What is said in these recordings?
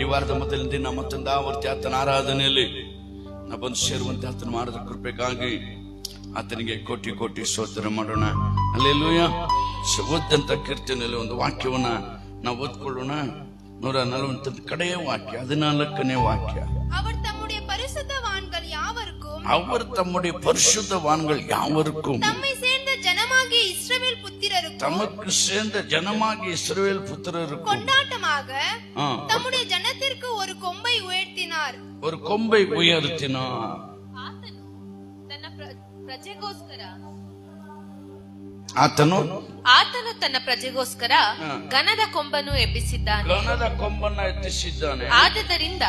ಈ ವಾರದ ಮೊದಲಿನ ದಿನ ಮತ್ತೊಂದು ಆವರ್ತಿ ಆತನ ಆರಾಧನೆಯಲ್ಲಿ ನಾ ಬಂದು ಸೇರುವಂತೆ ಆತನ ಮಾಡಿದ ಕೃಪೆಗಾಗಿ ಆತನಿಗೆ ಕೋಟಿ ಕೋಟಿ ಸ್ತೋತ್ರ ಮಾಡೋಣ. ಹಲ್ಲೆಲೂಯಾ. ಓದಂತ ಕೀರ್ತನೆಯಲ್ಲಿ ಒಂದು ವಾಕ್ಯವನ್ನ ನಾವು ಓದ್ಕೊಳ್ಳೋಣ. 140 ಕಡೆಯ ವಾಕ್ಯ, 14ನೇ ವಾಕ್ಯ. அவர் தம்முடைய பரிசுத்தவான்கள் யாவருக்கும் தம்மை சேர்ந்த ஜனமாகிய இஸ்ரவேல் புத்திரருக்கும் தமக்கு சேர்ந்த ஜனமாகிய இஸ்ரவேல் புத்திரருக்கும் கொண்டாட்டமாக தம்முடைய ஜனத்திற்கு ஒரு கொம்பை உயர்த்தினார். ಆತನು ತನ್ನ ಪ್ರಜೆಗೋಸ್ಕರ ಗನದ ಕೊಂಬನ್ನು ಎಬ್ಬಿಸಿದ್ದಾನೆ. ಆದುದರಿಂದ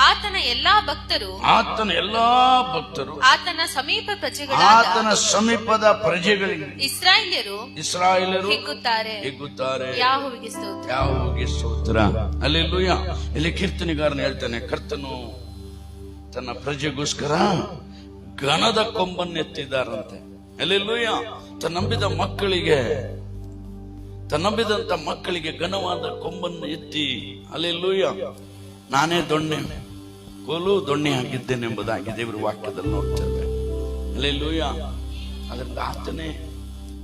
ಆತನ ಎಲ್ಲಾ ಭಕ್ತರು ಆತನ ಸಮೀಪದ ಪ್ರಜೆಗಳಿಗೆ ಇಸ್ರಾಯೇಲ್ಯರು ಹಿಗ್ಗುತ್ತಾರೆ. ಯಾಹೋವನಿಗೆ ಸ್ತೋತ್ರ. ಹಲ್ಲೆಲೂಯಾ. ಇಲ್ಲಿ ಕೀರ್ತನೆಗಾರನು ಹೇಳ್ತಾನೆ, ಕರ್ತನು ತನ್ನ ಪ್ರಜೆಗೋಸ್ಕರ ಗನದ ಕೊಂಬನ್ನು ಎತ್ತಿದ್ದಾರಂತೆ. ಹಲ್ಲೆಲೂಯಾ. ತನ್ನಂಬಿದಂತ ಮಕ್ಕಳಿಗೆ ಘನವಾದ ಕೊಂಬನ್ನು ಎತ್ತಿ, ಹಲ್ಲೆಲೂಯಾ, ನಾನೇ ಕೋಲು ದೊಣ್ಣೆ ಆಗಿದ್ದೇನೆಂಬುದಾಗಿ ದೇವರ ವಾಕ್ಯದಲ್ಲಿ ನೋಡ್ತೇವೆ. ಹಲ್ಲೆಲೂಯಾ. ಅದರಿಂದ ಆತನೇ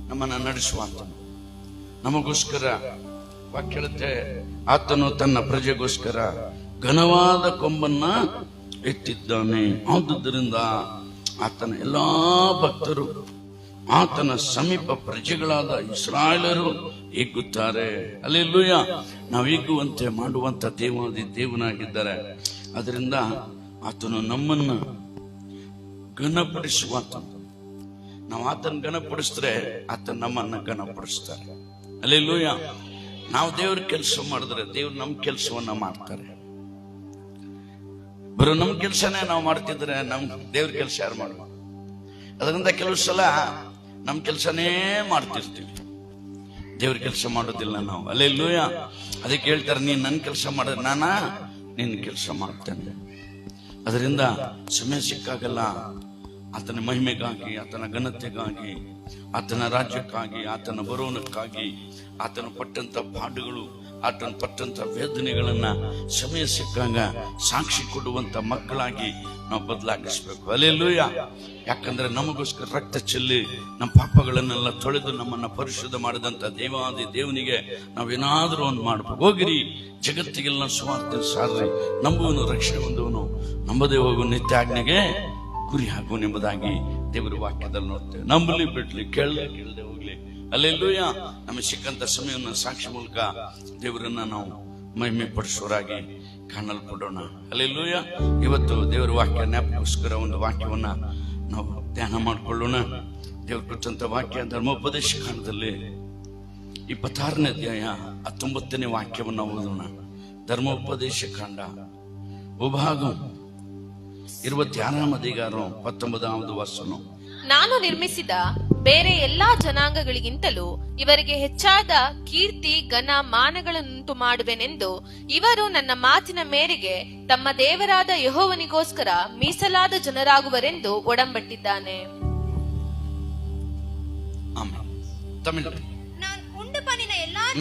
ನಮ್ಮನ್ನ ನಡೆಸುವಂತನು. ನಮಗೋಸ್ಕರ ವಾಕ್ಯ ಹೇಳುತ್ತೆ, ಆತನು ತನ್ನ ಪ್ರಜೆಗೋಸ್ಕರ ಘನವಾದ ಕೊಂಬನ್ನ ಎತ್ತಿದ್ದಾನೆ. ಆದುದರಿಂದ ಆತನ ಎಲ್ಲಾ ಭಕ್ತರು, ಆತನ ಸಮೀಪ ಪ್ರಜೆಗಳಾದ ಇಸ್ರಾಯೇಲರು ಹಿಗ್ಗುತ್ತಾರೆ. ಹಲ್ಲೆಲೂಯಾ. ನಾವು ಹಿಗ್ಗುವಂತೆ ಮಾಡುವಂತ ದೇವನಾಗಿದ್ದಾರೆ. ಅದರಿಂದ ಆತನು ನಮ್ಮನ್ನ ಘನಪಡಿಸುವಂತ, ನಾವು ಆತನ ಘನಪಡಿಸಿದ್ರೆ ಆತನ ನಮ್ಮನ್ನ ಘನಪಡಿಸ್ತಾರೆ. ಹಲ್ಲೆಲೂಯಾ. ನಾವು ದೇವ್ರ ಕೆಲಸ ಮಾಡಿದ್ರೆ ದೇವ್ರು ನಮ್ಮ ಕೆಲಸವನ್ನ ಮಾಡ್ತಾರೆ. ಬರೋ ನಮ್ಮ ಕೆಲಸನೇ ನಾವು ಮಾಡ್ತಿದ್ರೆ ನಮ್ ದೇವ್ರ ಕೆಲಸ ಯಾರು ಮಾಡುವ? ಅದರಿಂದ ಕೆಲವು ಸಲ ನಮ್ಮ ಕೆಲಸನೇ ಮಾಡ್ತಿರ್ತೀವಿ, ದೇವ್ರ ಕೆಲಸ ಮಾಡೋದಿಲ್ಲ ನಾವು. ಹಲ್ಲೆಲೂಯಾ. ಅದಕ್ಕೆ ಹೇಳ್ತಾರೆ, ನೀನ್ ನನ್ನ ಕೆಲಸ ಮಾಡಿದ್ರೆ ನಾನಾ ನಿನ್ನ ಕೆಲಸ ಮಾಡ್ತೇನೆ. ಅದರಿಂದ ಸಮಯ ಸಿಕ್ಕಾಗಲ್ಲ ಆತನ ಮಹಿಮೆಗಾಗಿ, ಆತನ ಘನತೆಗಾಗಿ, ಆತನ ರಾಜ್ಯಕ್ಕಾಗಿ, ಆತನ ಬರೋಣಕ್ಕಾಗಿ, ಆತನ ಪಟ್ಟಂತ ಪಾಡುಗಳು, ಆತನ ಪಟ್ಟಂತ ವೇದನೆಗಳನ್ನ ಸಮಯ ಸಿಕ್ಕಾಗ ಸಾಕ್ಷಿ ಕೊಡುವಂತ ಮಕ್ಕಳಾಗಿ ನಾವು ಬದಲಾಗಿಸ್ಬೇಕು. ಹಲ್ಲೆಲೂಯಾ. ಯಾಕಂದ್ರೆ ನಮಗೋಸ್ಕರ ರಕ್ತ ಚೆಲ್ಲಿ ನಮ್ಮ ಪಾಪಗಳನ್ನೆಲ್ಲ ತೊಳೆದು ನಮ್ಮನ್ನ ಪರಿಶುದ್ಧ ಮಾಡಿದಂತ ದೇವನಿಗೆ ನಾವೇನಾದ್ರೂ ಒಂದು ಮಾಡ್ಬೇಕು. ಹೋಗಿರಿ, ಜಗತ್ತಿಗೆಲ್ಲ ಸುವಾರ್ತೆ ಸಾರ್ರಿ, ನಂಬುವನು ರಕ್ಷಣೆ ಹೊಂದುವನು, ನಂಬದೇ ಹೋಗುವ ನಿತ್ಯ ಆಜ್ಞೆಗೆ ಗುರಿ ಹಾಕುವನೆಂಬುದಾಗಿ ದೇವರ ವಾಕ್ಯದಲ್ಲಿ ನೋಡ್ತೇವೆ. ನಂಬಲಿ ಬಿಡ್ಲಿ, ಕೇಳದೆ ಹೋಗ್ಲಿ. ಹಲ್ಲೆಲೂಯಾ. ನಮಗೆ ಸಿಕ್ಕಂತ ಸಮಯವನ್ನು ಸಾಕ್ಷಿ ಮೂಲಕ ದೇವರನ್ನ ನಾವು ಮಹಿಮೆ ಪಡಿಸೋರಾಗಿ ಕಾಣಲ್ಪಡೋಣ. ಹಲ್ಲೆಲೂಯಾ. ಇವತ್ತು ದೇವರ ವಾಕ್ಯ ಜ್ಞಾಪಕೋಸ್ಕರ ಒಂದು ವಾಕ್ಯವನ್ನ ನಾವು ಧ್ಯಾನ ಮಾಡಿಕೊಳ್ಳೋಣ. ದೇವರು ಕೊಟ್ಟಂತ ವಾಕ್ಯ ಧರ್ಮೋಪದೇಶ ಕಾಂಡದಲ್ಲಿ 26ನೇ ಅಧ್ಯಾಯ 19ನೇ ವಾಕ್ಯವನ್ನು ಓದೋಣ. ಧರ್ಮೋಪದೇಶ ಕಾಂಡ ಉಭಾಗಂ 26ನೇ ಅಧಿಕಾರಂ 19வது ವಚನ. ನಾನು ನಿರ್ಮಿಸಿದ ಬೇರೆ ಎಲ್ಲಾ ಜನಾಂಗಗಳಿಗಿಂತಲೂ ಇವರಿಗೆ ಹೆಚ್ಚಾದ ಕೀರ್ತಿ ಘನ ಮಾನಗಳನ್ನುಂಟು ಮಾಡುವೆನೆಂದು ಇವರು ನನ್ನ ಮಾತಿನ ಮೇರೆಗೆ ತಮ್ಮ ದೇವರಾದ ಯೆಹೋವನಿಗೋಸ್ಕರ ಮೀಸಲಾದ ಜನರಾಗುವರೆಂದು ಒಡಂಬಟ್ಟಿದ್ದಾನೆ.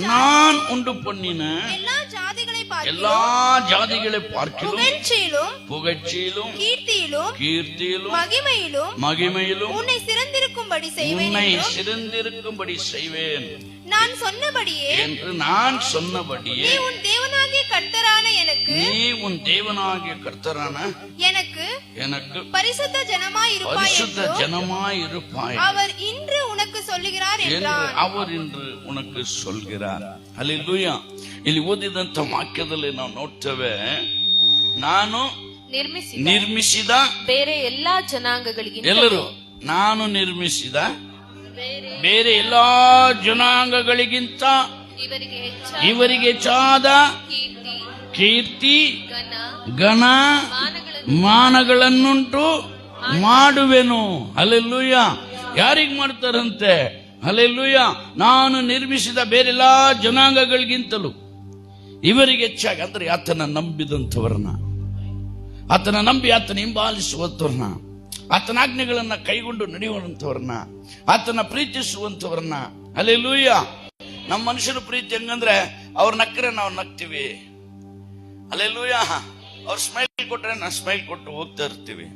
நான் உண்டு பண்ணின எல்லா ஜாதிகளை பார்க்கிலும் புகழ்ச்சியிலும் கீர்த்தியிலும் மகிமையிலும் உன்னை சிறந்திருக்கும்படி செய்வேன் நான் சொன்னபடியே என்று நான் சொன்னபடியே நீ உன் தேவனாகிய கர்த்தரான எனக்கு பரிசுத்த ஜனமாய் இருப்பாய் அவர் இன்று உனக்கு சொல்லுகிறார் என்றார். அவர் இன்று உனக்கு சொல்கிறார். ಹಲ್ಲೆಲೂಯಾ. ಇಲ್ಲಿ ಓದಿದಂತ ವಾಕ್ಯದಲ್ಲಿ ನಾವು ನೋಡ್ತೇವೆ, ನಾನು ನಿರ್ಮಿಸಿದ ಬೇರೆ ಎಲ್ಲಾ ಜನಾಂಗಗಳಿಗಿಂತ, ಎಲ್ಲರೂ ನಾನು ನಿರ್ಮಿಸಿದ ಬೇರೆ ಎಲ್ಲಾ ಜನಾಂಗಗಳಿಗಿಂತ ಇವರಿಗೆ ಹೆಚ್ಚಾದ ಕೀರ್ತಿ ಘನ ಮಾನಗಳನ್ನುಂಟು ಮಾಡುವೆನು. ಹಲ್ಲೆಲೂಯಾ. ಯಾರಿಗೆ ಮಾಡ್ತಾರಂತೆ? ಹಲ್ಲೆಲೂಯಾ. ನಾನು ನಿರ್ಮಿಸಿದ ಬೇರೆಲ್ಲಾ ಜನಾಂಗಗಳಿಗಿಂತಲೂ ಇವರಿಗೆ ಹೆಚ್ಚಾಗಿ, ಅಂದ್ರೆ ಆತನ ನಂಬಿದಂಥವ್ರನ್ನ, ಆತನ ನಂಬಿ ಆತನ ಹಿಂಬಾಲಿಸುವಂಥವ್ರನ್ನ, ಆತನ ಆಜ್ಞೆಗಳನ್ನ ಕೈಗೊಂಡು ನಡೆಯುವಂಥವ್ರನ್ನ, ಆತನ ಪ್ರೀತಿಸುವಂಥವ್ರನ್ನ. ಹಲ್ಲೆಲೂಯಾ. ನಮ್ಮ ಮನುಷ್ಯನ ಪ್ರೀತಿ ಹೆಂಗಂದ್ರೆ ಅವ್ರ ನಕ್ಕರೆ ನಾವು ನಗ್ತೀವಿ, ಹಲ್ಲೆಲೂಯಾ. ಅವ್ರು ಸ್ಮೈಲ್ ಕೊಟ್ರೆ ನಾವು ಸ್ಮೈಲ್ ಕೊಟ್ಟು ಹೋಗ್ತಾ ಇರ್ತೀವಿ.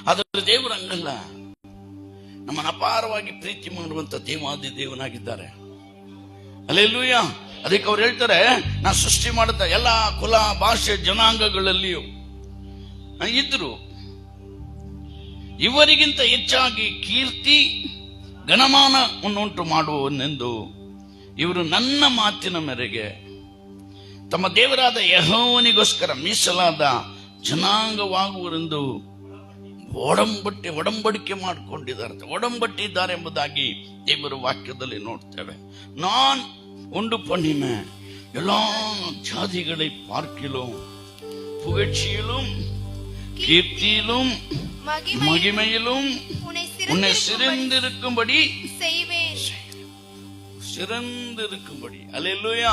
ಆದ್ರೆ ದೇವರು ಹಂಗಲ್ಲ. ನಮ್ಮನ್ನು ಅಪಾರವಾಗಿ ಪ್ರೀತಿ ಮಾಡುವಂತ ದೇವಾದಿ ದೇವನಾಗಿದ್ದಾರೆ. ಹಲ್ಲೆಲೂಯಾ. ಅದಕ್ಕೆ ಅವ್ರು ಹೇಳ್ತಾರೆ, ನಾ ಸೃಷ್ಟಿ ಮಾಡಿದ ಎಲ್ಲ ಕುಲ ಭಾಷೆ ಜನಾಂಗಗಳಲ್ಲಿಯೂ ಇದ್ರು ಇವರಿಗಿಂತ ಹೆಚ್ಚಾಗಿ ಕೀರ್ತಿ ಘನಮಾನವನ್ನುಂಟು ಮಾಡುವನೆಂದು ಇವರು ನನ್ನ ಮಾತಿನ ಮೇರೆಗೆ ತಮ್ಮ ದೇವರಾದ ಯೆಹೋವನಿಗೋಸ್ಕರ ಮೀಸಲಾದ ಜನಾಂಗವಾಗುವರೆಂದು ಒಡಂಬಡಿಕೆ ಮಾಡಿಕೊಂಡಿದ್ದಾರೆ, ಒಡಂಬಟ್ಟಿದ್ದಾರೆ ಎಂಬುದಾಗಿ ದೇವರ ವಾಕ್ಯದಲ್ಲಿ ನೋಡ್ತೇವೆ. நான் உண்டு பண்ணின எல்லா ஜாதிகளை பார்க்கிலும் புகழ்ச்சியிலும் கீர்த்தியிலும் மகிமையிலும் உன்னை சிறந்திருக்கும்படி ಸಿರಂದಿರುಕುಂಬಡಿ. ಅಲ್ಲೆಲ್ಲೂಯಾ.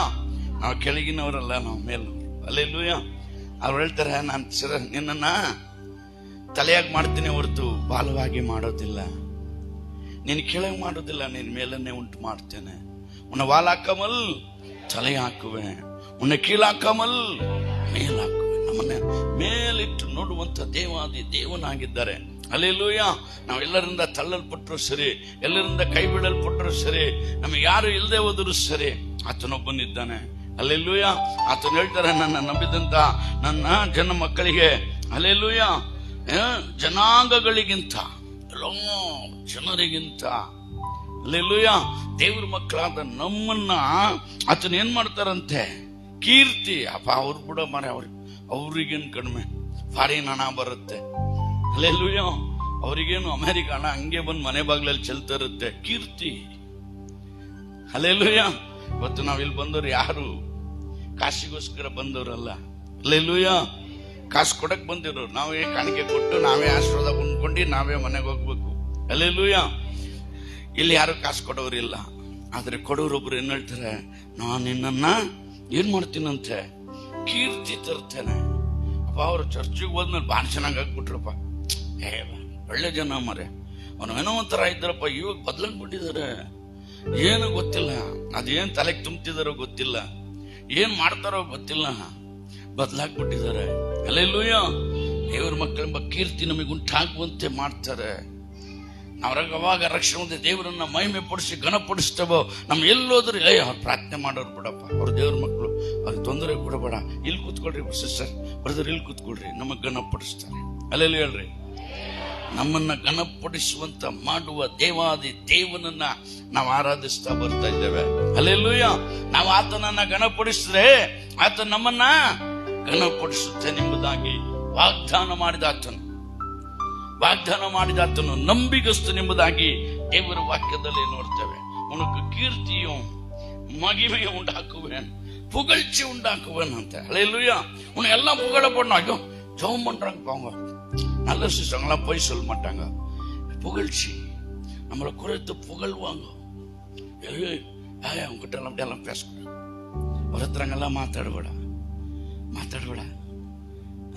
ನಾವು ಕೆಳಗಿನವರಲ್ಲ, ನಾವು ಮೇಲವರು. ಅಲ್ಲೆಲ್ಲೂಯಾ. ಅವ್ರು ಹೇಳ್ತಾರೆ, ನಾನು ನಿನ್ನನ್ನ ತಲೆಯಾಗಿ ಮಾಡ್ತೀನಿ ಹೊರತು ಬಾಲವಾಗಿ ಮಾಡೋದಿಲ್ಲ, ನೀನು ಕೆಳಗೆ ಮಾಡೋದಿಲ್ಲ, ನೀನು ಮೇಲನ್ನೇ ಉಂಟು ಮಾಡ್ತೇನೆ. ಉನ್ನ ವಾಲಾಕಮಲ್ ತಲೆ ಹಾಕುವೆ, ಉನ್ನ ಕೀಳಾಕಮಲ್ ಮೇಲಾಕುವೆ. ನಮ್ಮನ್ನ ಮೇಲಿಟ್ಟು ನೋಡುವಂತ ದೇವಾದಿ ದೇವನಾಗಿದ್ದಾರೆ. ಹಲ್ಲೆಲೂಯಾ. ನಾವೆಲ್ಲರಿಂದ ತಳ್ಳಲ್ಪಟ್ಟರು ಸರಿ, ಎಲ್ಲರಿಂದ ಕೈ ಬಿಡಲ್ಪಟ್ಟರು ಸರಿ, ನಮಗೆ ಯಾರು ಇಲ್ಲದೆ ಹೋದರೂ ಸರಿ, ಆತನೊಬ್ಬನಿದ್ದಾನೆ. ಹಲ್ಲೆಲೂಯಾ. ಆತನ ಹೇಳ್ತಾರೆ, ನನ್ನ ನಂಬಿದಂತ ನನ್ನ ಜನ ಮಕ್ಕಳಿಗೆ, ಹಲ್ಲೆಲೂಯಾ, ಜನಾಂಗಗಳಿಗಿಂತ ಎಲ್ಲೋ ಜನರಿಗಿಂತ, ಹಲ್ಲೆಲೂಯಾ, ದೇವ್ರ ಮಕ್ಕಳಾದ ನಮ್ಮನ್ನ ಆತನ ಏನ್ ಮಾಡ್ತಾರಂತೆ, ಕೀರ್ತಿ. ಅಪ್ಪ ಅವ್ರು ಕೂಡ ಮರೆ ಅವ್ರಿಗೇನು ಕಡಿಮೆ, ಫಾರಿನ್ ಹಣ ಬರುತ್ತೆ. ಹಲ್ಲೆಲೂಯಾ. ಅವ್ರಿಗೇನು ಅಮೆರಿಕ ಹಣ ಹಂಗೆ ಬಂದು ಮನೆ ಬಾಗ್ಲಲ್ಲಿ ಚೆಲ್ತಾ ಇರುತ್ತೆ, ಕೀರ್ತಿ. ಹಲ್ಲೆಲೂಯಾ. ಇವತ್ತು ನಾವಿಲ್ಲಿ ಬಂದವರು ಯಾರು ಕಾಶಿಗೋಸ್ಕರ ಬಂದವರಲ್ಲ. ಹಲ್ಲೆಲೂಯಾ. ಕಾಸು ಕೊಡಕ್ ಬಂದಿರೋರು, ನಾವೇ ಕಾಣಿಕೆ ಕೊಟ್ಟು ನಾವೇ ಆಶೀರ್ವಾದ ಹೊಂದ್ಕೊಂಡು ನಾವೇ ಮನೆಗೆ ಹೋಗ್ಬೇಕು. ಹಲ್ಲೆಲೂಯಾ. ಇಲ್ಲಿ ಯಾರು ಕಾಸು ಕೊಡೋರಿಲ್ಲ. ಆದ್ರೆ ಕೊಡೋರೊಬ್ರು ಏನ್ ಹೇಳ್ತಾರೆ, ನಾನು ನಿನ್ನನ್ನ ಏನ್ ಮಾಡ್ತೀನಂತೆ, ಕೀರ್ತಿ ತರ್ತೇನೆ. ಅಪ್ಪ ಅವ್ರು ಚರ್ಚಿಗೆ ಹೋದ್ಮೇಲೆ ಭಾಳ ಚೆನ್ನಾಗಿ ಆಗ್ಬಿಟ್ರಪ್ಪ, ಒಳ್ಳೆ ಜನ ಮರೆ, ಅವನೇನೋ ಒಂಥರ ಇದ್ದಾರಪ್ಪ, ಇವಾಗ ಬದಲಾಗ್ಬಿಟ್ಟಿದ್ದಾರೆ, ಏನು ಗೊತ್ತಿಲ್ಲ, ಅದೇನ್ ತಲೆಗೆ ತುಂಬ್ತಿದಾರೋ ಗೊತ್ತಿಲ್ಲ, ಏನ್ ಮಾಡ್ತಾರೋ ಗೊತ್ತಿಲ್ಲ, ಬದಲಾಗ್ಬಿಟ್ಟಿದ್ದಾರೆ. ಹಲ್ಲೆಲೂಯಾ. ದೇವರ ಮಕ್ಕಳೆಂಬ ಕೀರ್ತಿ ನಮಗೆ ಉಂಟಾಗುವಂತೆ ಮಾಡ್ತಾರೆ. ನಾವ್ರಾಗ ಅವಾಗ ರಕ್ಷಣೆ ದೇವರನ್ನ ಮಹಿಮೆ ಪಡಿಸಿ ಘನಪಡಿಸ್ತೇವೋ, ನಮ್ ಎಲ್ಲೋದ್ರು ಅವ್ರು ಪ್ರಾರ್ಥನೆ ಮಾಡೋರು ಬಿಡಪ್ಪ, ಅವ್ರ ದೇವ್ರ ಮಕ್ಕಳು, ಅವ್ರಿಗೆ ತೊಂದರೆ ಕೊಡಬೇಡ, ಇಲ್ಲಿ ಕೂತ್ಕೊಳ್ರಿ ಸಿಸ್ಟರ್ ಬ್ರದರ್, ಇಲ್ಲಿ ಕೂತ್ಕೊಳ್ರಿ, ನಮಗ್ ಘನಪಡಿಸ್ತಾರೆ. ಅಲ್ಲೆಲ್ಲ ಹೇಳ್ರಿ, ನಮ್ಮನ್ನ ಘನಪಡಿಸುವಂತ ಮಾಡುವ ದೇವಾದಿ ದೇವನನ್ನ ನಾವು ಆರಾಧಿಸ್ತಾ ಬರ್ತಾ ಇದ್ದೇವೆ. ಹಲ್ಲೆಲೂಯಾ. ನಾವು ಆತನನ್ನ ಘನಪಡಿಸಿದ್ರೆ ಆತ ನಮ್ಮನ್ನ ಘನಪಡಿಸುತ್ತೇನೆಂಬುದಾಗಿ ವಾಗ್ದಾನ ಮಾಡಿದಾತನು ನಂಬಿಗಸ್ತನೆಂಬುದಾಗಿ ದೇವರ ವಾಕ್ಯದಲ್ಲಿ ನೋಡ್ತೇವೆ. ಉನக்கு ಕೀರ್ತಿಯು ಮಹಿಮೆಯು ಉಂಟಾಕುವೇನ್, புகழ்ச்சி உண்டாக்குவேன் ಅಂತ. ஹல்லேலூயா. உன்னை எல்லாம் புகழ போடணும். ஐயோ ஜெபம் பண்றாங்க பாங்க, நல்ல சிஸ்டங்களாம் போய் சொல்ல மாட்டாங்க. புகழ்ச்சி நம்மளை குறைத்து புகழ்வாங்க. அவங்ககிட்ட எல்லாம் அப்படியெல்லாம் பேசக்கூடாது, ஒருத்தரங்கெல்லாம் மாತಾಡಬೇಡ.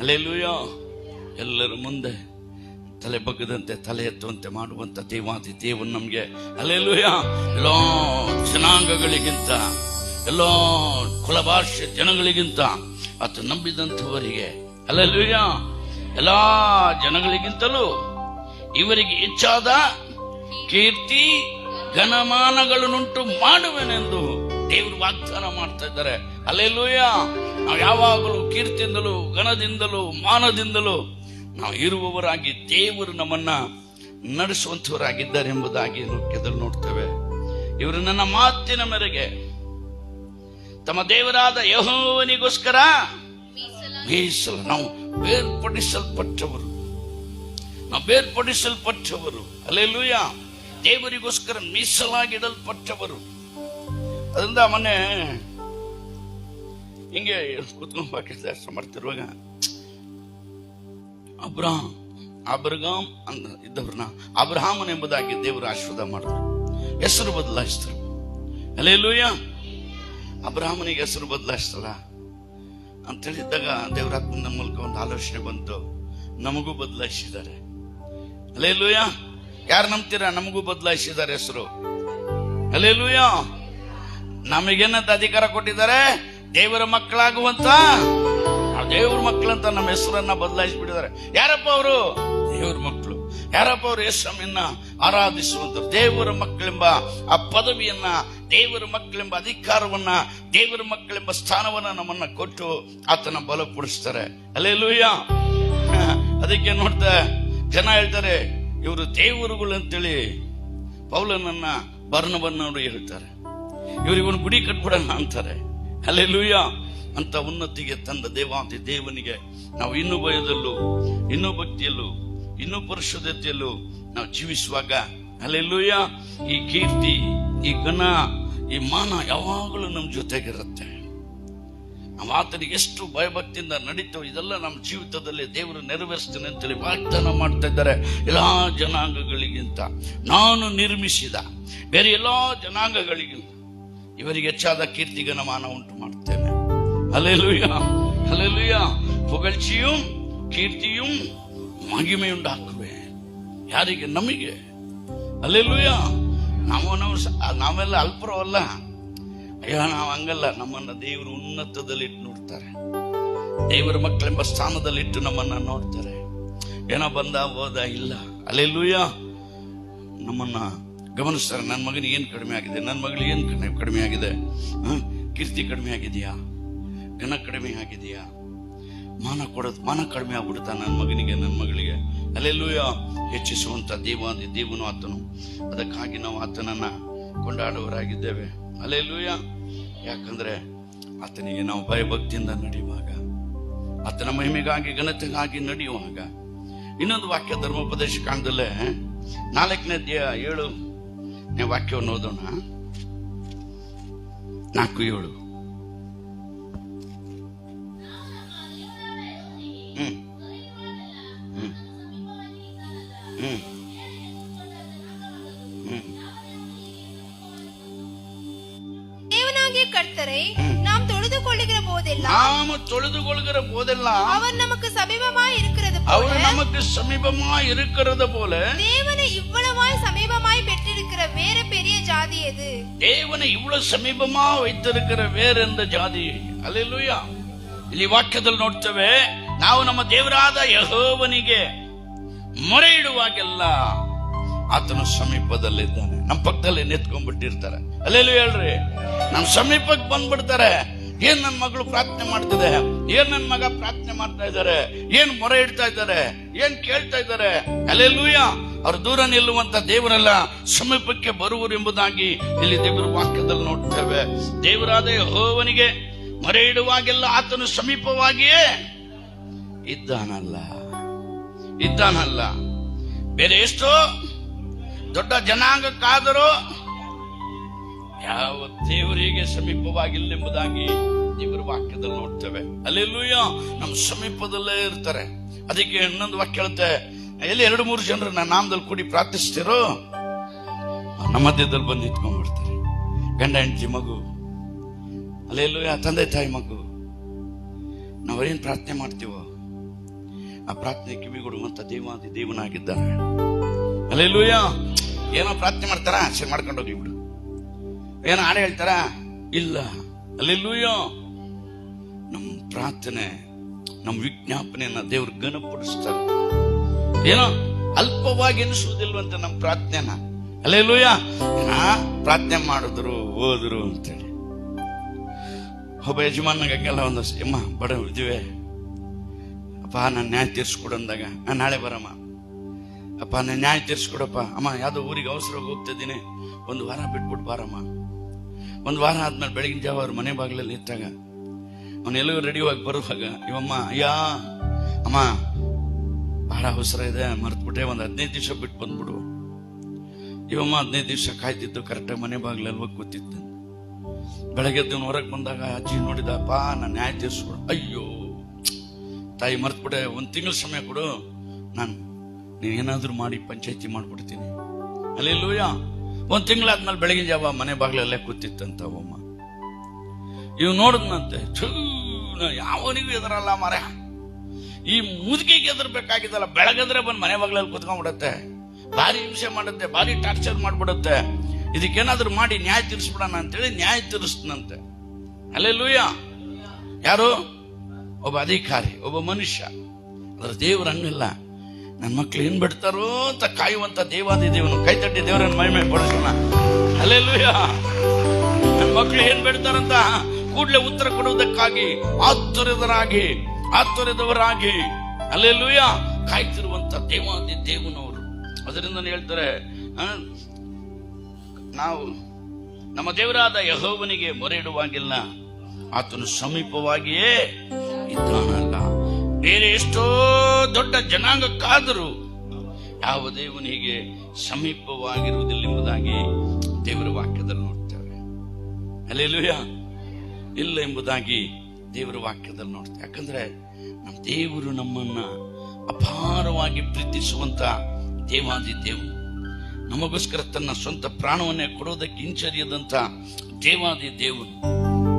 ಹಲ್ಲೆಲೂಯಾ. ಎಲ್ಲರ ಮುಂದೆ ತಲೆ ಬಗ್ಗದಂತೆ ತಲೆ ಎತ್ತುವಂತೆ ಮಾಡುವಂತ ದೇವಾದಿ ದೇವನ್ ನಮ್ಗೆ, ಹಲ್ಲೆಲೂಯಾ, ಎಲ್ಲೋ ಜನಾಂಗಗಳಿಗಿಂತ, ಎಲ್ಲೋ ಕುಲಭಾಷೆ ಜನಗಳಿಗಿಂತ ಆತ ನಂಬಿದಂಥವರಿಗೆ, ಹಲ್ಲೆಲೂಯಾ, ಎಲ್ಲಾ ಜನಗಳಿಗಿಂತಲೂ ಇವರಿಗೆ ಹೆಚ್ಚಾದ ಕೀರ್ತಿ ಘನಮಾನಗಳನ್ನುಂಟು ಮಾಡುವೆನೆಂದು ದೇವರು ವಾಗ್ದಾನ ಮಾಡ್ತಾ ಇದ್ದಾರೆ. ಹಲ್ಲೆಲೂಯಾ. ನಾವು ಯಾವಾಗಲೂ ಕೀರ್ತಿಯಿಂದಲೂ ಘನದಿಂದಲೂ ಮಾನದಿಂದಲೂ ನಾವು ಇರುವವರಾಗಿ ದೇವರು ನಮ್ಮನ್ನ ನಡೆಸುವಂತವರಾಗಿದ್ದಾರೆ ಎಂಬುದಾಗಿ ವಾಕ್ಯದಲ್ಲಿ ನೋಡ್ತೇವೆ. ಇವರು ನನ್ನ ಮಾತಿನ ಮೇರೆಗೆ ತಮ್ಮ ದೇವರಾದ ಯೆಹೋವನಿಗೋಸ್ಕರ ಮೀಸಲು, ನಾವು ಬೇರ್ಪಡಿಸಲ್ಪಟ್ಟವರು. ಹಲ್ಲೆಲೂಯಾ. ದೇವರಿಗೋಸ್ಕರ ಮೀಸಲಾಗಿಡಲ್ಪಟ್ಟವರು. ಅದರಿಂದ ಮೊನ್ನೆ ಹಿಂಗೆ ಕುತ್ಕೊಂಡು ವಾಕ್ಯ ಮಾಡ್ತಿರುವಾಗ ಅಬ್ರಹಾಮ್ ಅಂತ ಇದ್ದವ್ರನ್ನ ಅಬ್ರಹಾಮನ್ ಎಂಬುದಾಗಿ ದೇವರು ಆಶೀರ್ವಾದ ಮಾಡಿದ್ರು, ಹೆಸರು ಬದಲಾಯಿಸಿದ್ರು. ಹಲ್ಲೆಲೂಯಾ. ಅಬ್ರಹಾಮನಿಗೆ ಹೆಸರು ಬದಲಾಯಿಸ್ತಲ್ಲ ಅಂತ ಹೇಳಿದ್ದಾಗ ದೇವರಾತ್ಮನ ಮೂಲಕ ಒಂದು ಆಲೋಚನೆ ಬಂತು, ನಮಗೂ ಬದಲಾಯಿಸಿದ್ದಾರೆ. ಹಲ್ಲೆಲೂಯಾ. ಯಾರು ನಂಬ್ತೀರಾ? ನಮಗೂ ಬದಲಾಯಿಸಿದ್ದಾರೆ ಹೆಸರು. ಹಲ್ಲೆಲೂಯಾ. ನಮಗೇನಂತ ಅಧಿಕಾರ ಕೊಟ್ಟಿದ್ದಾರೆ? ದೇವರ ಮಕ್ಕಳಾಗುವಂತ ದೇವ್ರ ಮಕ್ಕಳಂತ ನಮ್ಮ ಹೆಸರನ್ನ ಬದಲಾಯಿಸಿಬಿಟ್ಟಿದ್ದಾರೆ. ಯಾರಪ್ಪ ಅವರು? ದೇವ್ರ ಮಕ್ಕಳು. ಯಾರಪ್ಪ ಅವರು? ಯೇಸುವನ್ನ ಆರಾಧಿಸುವಂತರು. ದೇವರ ಮಕ್ಕಳೆಂಬ ಆ ಪದವಿಯನ್ನ, ದೇವರ ಮಕ್ಕಳೆಂಬ ಅಧಿಕಾರವನ್ನ, ದೇವರ ಮಕ್ಕಳೆಂಬ ಸ್ಥಾನವನ್ನ ನಮ್ಮನ್ನ ಕೊಟ್ಟು ಆತನ ಬಲಪಡಿಸ್ತಾರೆ. ಹಲ್ಲೆಲೂಯಾ. ಅದಕ್ಕೆ ನೋಡ್ತಾ ಜನ ಹೇಳ್ತಾರೆ, ಇವರು ದೇವರುಗಳು ಅಂತೇಳಿ ಪೌಲನನ್ನ ಬರ್ನಬನ್ನವರು ಹೇಳ್ತಾರೆ. ಇವರಿಗೊಂದು ಗುಡಿ ಕಟ್ಬಿಡೋಣ ಅಂತಾರೆ. ಹಲ್ಲೆಲೂಯಾ. ಅಂತ ಉನ್ನತಿಗೆ ತಂದ ದೇವಾಂತಿ ದೇವನಿಗೆ ನಾವು ಇನ್ನೂ ಭಯದಲ್ಲೂ, ಇನ್ನೂ ಭಕ್ತಿಯಲ್ಲೂ, ಇನ್ನೂ ಪರಿಶುದ್ಧತೆಯಲ್ಲೂ ನಾವು ಜೀವಿಸುವಾಗ, ಹಲ್ಲೆಲೂಯಾ, ಈ ಕೀರ್ತಿ, ಈ ಘನ, ಈ ಮಾನ ಯಾವಾಗಲೂ ನಮ್ಮ ಜೊತೆಗಿರುತ್ತೆ. ನಾವು ಆತನಿಗೆ ಎಷ್ಟು ಭಯಭಕ್ತಿಯಿಂದ ನಡೀತೇವೆ, ಇದೆಲ್ಲ ನಮ್ಮ ಜೀವಿತದಲ್ಲಿ ದೇವರು ನೆರವೇರಿಸ್ತಾನೆ ಅಂತೇಳಿ ವಾಗ್ದಾನ ಮಾಡ್ತಾ ಇದ್ದಾರೆ. ಎಲ್ಲಾ ಜನಾಂಗಗಳಿಗಿಂತ ನಾನು ನಿರ್ಮಿಸಿದ ಬೇರೆ ಎಲ್ಲಾ ಜನಾಂಗಗಳಿಗಿಂತ ಇವರಿಗೆ ಹೆಚ್ಚಾದ ಕೀರ್ತಿಗನ ಮಾನ ಉಂಟು ಮಾಡ್ತೇನೆ. Hallelujah, hallelujah. ಹೊಗಳ್ಚಿயும் ಕೀರ್ತಿயும் ಮಹಿಮೆಯುಂಟಾಕುವೆ. ಯಾರಿಗೆ? ನಮಗೆ. ಹಲ್ಲೆಲೂಯಾ. ನಾವೆಲ್ಲ ಅಲ್ಪರವಲ್ಲ. ಅಯ್ಯೋ, ನಾವು ಹಂಗಲ್ಲ. ನಮ್ಮನ್ನ ದೇವರು ಉನ್ನತದಲ್ಲಿ ಇಟ್ಟು ನೋಡ್ತಾರೆ. ದೇವರ ಮಕ್ಕಳೆಂಬ ಸ್ಥಾನದಲ್ಲಿಟ್ಟು ನಮ್ಮನ್ನ ನೋಡ್ತಾರೆ. ಏನೋ ಬಂದ ಹೋದ ಇಲ್ಲ. ಹಲ್ಲೆಲೂಯಾ. ನಮ್ಮನ್ನ ಗಮನಿಸ್ತಾರೆ. ನನ್ನ ಮಗನಿಗೆ ಏನ್ ಕಡಿಮೆ ಆಗಿದೆ, ನನ್ನ ಮಗಳಿಗೆ ಏನ್ ಕಡಿಮೆ ಆಗಿದೆ, ಕೀರ್ತಿ ಕಡಿಮೆ ಆಗಿದೆಯಾ, ಘನ ಕಡಿಮೆ ಆಗಿದೆಯಾ, ಮಾನ ಕಡಿಮೆ ಆಗ್ಬಿಡುತ್ತಾ ನನ್ನ ಮಗನಿಗೆ, ನನ್ನ ಮಗಳಿಗೆ. ಹಲ್ಲೆಲೂಯಾ. ಹೆಚ್ಚಿಸುವಂತ ದೇವನು ಆತನು. ಅದಕ್ಕಾಗಿ ನಾವು ಆತನನ್ನ ಕೊಂಡಾಡುವರಾಗಿದ್ದೇವೆ. ಹಲ್ಲೆಲೂಯಾ. ಯಾಕಂದ್ರೆ ಆತನಿಗೆ ನಾವು ಭಯಭಕ್ತಿಯಿಂದ ನಡೆಯುವಾಗ, ಆತನ ಮಹಿಮೆಗಾಗಿ, ಘನತೆಗಾಗಿ ನಡೆಯುವಾಗ. ಇನ್ನೊಂದು ವಾಕ್ಯ ಧರ್ಮೋಪದೇಶ ಕಾಂಡದಲ್ಲೇ 4ನೇ ಅಧ್ಯಾಯ 7ನೇ ವಾಕ್ಯವನ್ನು ಓದೋಣ. 4:7. தேவனாகிய கர்த்தரை நாம் தொழுது கொள்ளுகிற போதெல்லாம் அவர் நமக்கு சமீபமாய் இருக்கிறது போல தேவனை இவ்வளவாய் சமீபமாய் பெற்றிருக்கிற வேற பெரிய ஜாதி எது? தேவனை இவ்வளவு ಸಮೀಪமா வைத்திருக்கிற வேறெಂದ ಜಾತಿ? ಹಲ್ಲೆಲೂಯಾ. ಇಲ್ಲಿ ವಾಕ್ಯದಲ್ಲಿ ನೋಡ್ತೇವೆ, ನಾವು ನಮ್ಮ ದೇವರಾದ ಯೆಹೋವನಿಗೆ ಮೊರೆ ಇಡುವಾಗೆಲ್ಲ ಆತನ ಸಮೀಪದಲ್ಲಿದ್ದಾನೆ. ನಮ್ಮ ಪಕ್ಕದಲ್ಲಿ ನೆತ್ಕೊಂಡ್ಬಿಟ್ಟಿರ್ತಾರೆ. ಹಲ್ಲೆಲೂಯಾ ಹೇಳ್ರಿ. ನಮ್ಮ ಸಮೀಪಕ್ಕೆ ಬಂದ್ಬಿಡ್ತಾರೆ. ಏನ್ ನನ್ನ ಮಗಳು ಪ್ರಾರ್ಥನೆ ಮಾಡ್ತಿದೆ, ಏನ್ ನನ್ನ ಮಗ ಪ್ರಾರ್ಥನೆ ಮಾಡ್ತಾ ಇದ್ದಾರೆ, ಏನ್ ಮೊರೆ ಇಡ್ತಾ ಇದ್ದಾರೆ, ಏನ್ ಕೇಳ್ತಾ ಇದ್ದಾರೆ. ಹಲ್ಲೆಲೂಯಾ. ಅವ್ರು ದೂರ ನಿಲ್ಲುವಂತ ದೇವರೆಲ್ಲ ಸಮೀಪಕ್ಕೆ ಬರುವರು ಎಂಬುದಾಗಿ ಇಲ್ಲಿ ದೇವರ ವಾಕ್ಯದಲ್ಲಿ ನೋಡ್ತೇವೆ. ದೇವರಾದ ಯೆಹೋವನಿಗೆ ಮೊರೆ ಇಡುವಾಗೆಲ್ಲ ಆತನು ಸಮೀಪವಾಗಿಯೇ ಇದ್ದಾನಲ್ಲ. ಬೇರೆ ಎಷ್ಟೋ ದೊಡ್ಡ ಜನಾಂಗಕ್ಕಾದರೂ ಯಾವ ದೇವರಿಗೆ ಸಮೀಪವಾಗಿಲ್ಲೆಂಬುದಾಗಿ ದೇವರ ವಾಕ್ಯದಲ್ಲಿ ನೋಡ್ತೇವೆ. ಹಲ್ಲೆಲೂಯಾ. ನಮ್ಮ ಸಮೀಪದಲ್ಲೇ ಇರ್ತಾರೆ. ಅದಕ್ಕೆ ಇನ್ನೊಂದು ವಾಕ್ಯ ಹೇಳುತ್ತೆ, ಎಲ್ಲಿ 2-3 ಜನರು ನನ್ನ ನಾಮದಲ್ಲಿ ಕೂಡಿ ಪ್ರಾರ್ಥಿಸ್ತಿರೋ ನಮ್ಮ ಮಧ್ಯದಲ್ಲಿ ಬಂದು ನಿಂತ್ಕೊಂಡ್ಬಿಡ್ತಾರೆ. ಗಂಡ ಹೆಂಡತಿ ಮಗು, ಹಲ್ಲೆಲೂಯಾ, ತಂದೆ ತಾಯಿ ಮಗು, ನಾವೇನ್ ಪ್ರಾರ್ಥನೆ ಮಾಡ್ತೀವೋ ಆ ಪ್ರಾರ್ಥನೆ ಕಿವಿಗೊಡುವಂತ ದೇವಾದಿ ದೇವನಾಗಿದ್ದಾರೆ. ಹಲ್ಲೆಲೂಯಾ. ಏನೋ ಪ್ರಾರ್ಥನೆ ಮಾಡ್ತಾರ, ಸರಿ ಮಾಡ್ಕೊಂಡು ಹೋಗಿ ಬಿಡು. ಏನೋ ಹಾಡು ಹೇಳ್ತಾರ, ಇಲ್ಲ. ಹಲ್ಲೆಲೂಯಾ. ನಮ್ಮ ಪ್ರಾರ್ಥನೆ, ನಮ್ಮ ವಿಜ್ಞಾಪನೆಯನ್ನ ದೇವ್ರು ಘನಪಡಿಸ್ತಾರೆ. ಏನೋ ಅಲ್ಪವಾಗಿ ಎನಿಸುವುದಿಲ್ವಂತೆ ನಮ್ಮ ಪ್ರಾರ್ಥನೆನ. ಹಲ್ಲೆಲೂಯಾ. ಪ್ರಾರ್ಥನೆ ಮಾಡಿದ್ರು ಹೋದ್ರು ಅಂತೇಳಿ. ಒಬ್ಬ ಯಜಮಾನಗೆಲ್ಲ ಒಂದು ಅಮ್ಮ ಬಡ ಇದಿವೆ ಅಪ್ಪ, ನಾನು ನ್ಯಾಯ ತೀರ್ಸ್ಕೊಡಂದಾಗ, ನಾನು ನಾಳೆ ಬರಮ್ಮ ಅಪ್ಪ, ನಾನು ನ್ಯಾಯ ತೀರ್ಸ್ಕೊಡಪ್ಪ. ಅಮ್ಮ ಯಾವ್ದೋ ಊರಿಗೆ ಅವಸರವಾಗಿ ಹೋಗ್ತಾ ಇದ್ದೀನಿ, 1 ವಾರ ಬಿಟ್ಬಿಟ್ಟು ಬಾರಮ್ಮ. 1 ವಾರ ಆದ್ಮೇಲೆ ಬೆಳಗಿನ ಜಾವ ಅವ್ರ ಮನೆ ಬಾಗಿಲಲ್ಲಿ ಇತ್ತಾಗ ಅವನೆಲ್ಲೂ ರೆಡಿಯಾಗಿ ಬರುವಾಗ ಇವಮ್ಮ, ಅಯ್ಯಾ ಅಮ್ಮ ಬಹಳ ಅವಸರ ಇದೆ, ಮರ್ತ್ಬಿಟ್ಟೆ, 15 ದಿವಸ ಬಿಟ್ಟು ಬಂದ್ಬಿಡು. ಇವಮ್ಮ 15 ದಿವಸ ಕಾಯ್ತಿದ್ದು ಕರೆಕ್ಟಾಗಿ ಮನೆ ಬಾಗಿಲಲ್ಲಿ ಹೋಗಿ ಕೂತಿದ್ದ. ಬೆಳಗ್ಗೆ ಹೊರಗೆ ಬಂದಾಗ ಅಜ್ಜಿ ನೋಡಿದಪ್ಪ, ನಾನು ನ್ಯಾಯ ತೀರ್ಸ್ಕೊಡು. ಅಯ್ಯೋ ತಾಯಿ ಮರ್ತ್ಬಿಟ್ಟೆ, 1 ತಿಂಗಳ ಸಮಯ ಕೊಡು, ನೀನೇನಾದ್ರೂ ಮಾಡಿ ಪಂಚಾಯತಿ ಮಾಡ್ಬಿಡ್ತೀನಿ. ಹಲ್ಲೆಲೂಯಾ. 1 ತಿಂಗಳಾದ್ಮೇಲೆ ಬೆಳಗಿನ ಜಾವ ಮನೆ ಬಾಗಿಲಲ್ಲೇ ಕೂತಿತ್ತಂತ ಅವಮ್ಮ. ಇವ್ ನೋಡಿದ್ನಂತೆ, ಯಾವನಿಗೂ ಎದರಲ್ಲ ಮಾರ, ಈ ಮುದುಕಿಗೆ ಎದರ್ಬೇಕಾಗಿದ್ದಲ್ಲ, ಬೆಳಗದ್ರೆ ಬಂದು ಮನೆ ಬಾಗಿಲಲ್ಲಿ ಕೂತ್ಕೊಂಡ್ಬಿಡತ್ತೆ, ಭಾರಿ ಹಿಂಸೆ ಮಾಡುತ್ತೆ, ಭಾರಿ ಟಾರ್ಚರ್ ಮಾಡ್ಬಿಡುತ್ತೆ. ಇದಕ್ಕೇನಾದ್ರೂ ಮಾಡಿ ನ್ಯಾಯ ತೀರಿಸ್ಬಿಡೋಣ ಅಂತೇಳಿ ನ್ಯಾಯ ತೀರಿಸ್ತನಂತೆ. ಹಲ್ಲೆಲೂಯಾ. ಯಾರು? ಒಬ್ಬ ಅಧಿಕಾರಿ, ಒಬ್ಬ ಮನುಷ್ಯ. ಅದ್ರ ದೇವ್ರು ಹಂಗಿಲ್ಲ. ನನ್ನ ಮಕ್ಳು ಏನ್ ಬಿಡ್ತಾರೋ ಅಂತ ಕಾಯುವಂತ ದೇವಾದಿ ದೇವನು. ಕೈ ತಟ್ಟಿ ದೇವರನ್ನು ಮಹಿಮೆ ಪಡಿಸೋಣ. ಹಲ್ಲೆಲೂಯಾ. ನನ್ನ ಮಕ್ಳು ಏನ್ ಬಿಡ್ತಾರಂತ ಕೂಡಲೇ ಉತ್ತರ ಕೊಡುವುದಕ್ಕಾಗಿ ಆತುರದವರಾಗಿ ಹಲ್ಲೆಲೂಯಾ ಕಾಯ್ತಿರುವಂತ ದೇವಾದಿ ದೇವನವರು. ಅದರಿಂದ ಹೇಳ್ತಾರೆ, ನಾವು ನಮ್ಮ ದೇವರಾದ ಯೆಹೋವನಿಗೆ ಮೊರೆ ಇಡುವಾಗಿಲ್ಲ, ಆತನು ಸಮೀಪವಾಗಿಯೇ ಇದ್ದಾನಲ್ಲ. ಬೇರೆ ಎಷ್ಟೋ ದೊಡ್ಡ ಜನಾಂಗಕ್ಕಾದರೂ ಯಾವ ದೇವನಿಗೆ ಸಮೀಪವಾಗಿರುವುದಿಲ್ಲ ಎಂಬುದಾಗಿ ದೇವರ ವಾಕ್ಯದಲ್ಲಿ ನೋಡ್ತೇವೆ. ಹಲ್ಲೆಲೂಯಾ. ಇಲ್ಲ ಎಂಬುದಾಗಿ ದೇವರ ವಾಕ್ಯದಲ್ಲಿ ನೋಡ್ತೇವೆ. ಯಾಕಂದ್ರೆ ನಮ್ಮ ದೇವರು ನಮ್ಮನ್ನ ಅಪಾರವಾಗಿ ಪ್ರೀತಿಸುವಂತ ದೇವಾದಿ ದೇವರು, ನಮಗೋಸ್ಕರ ತನ್ನ ಸ್ವಂತ ಪ್ರಾಣವನ್ನೇ ಕೊಡೋದಕ್ಕೆ ಹಿಂಚರಿಯದಂತ ದೇವಾದಿ ದೇವರು.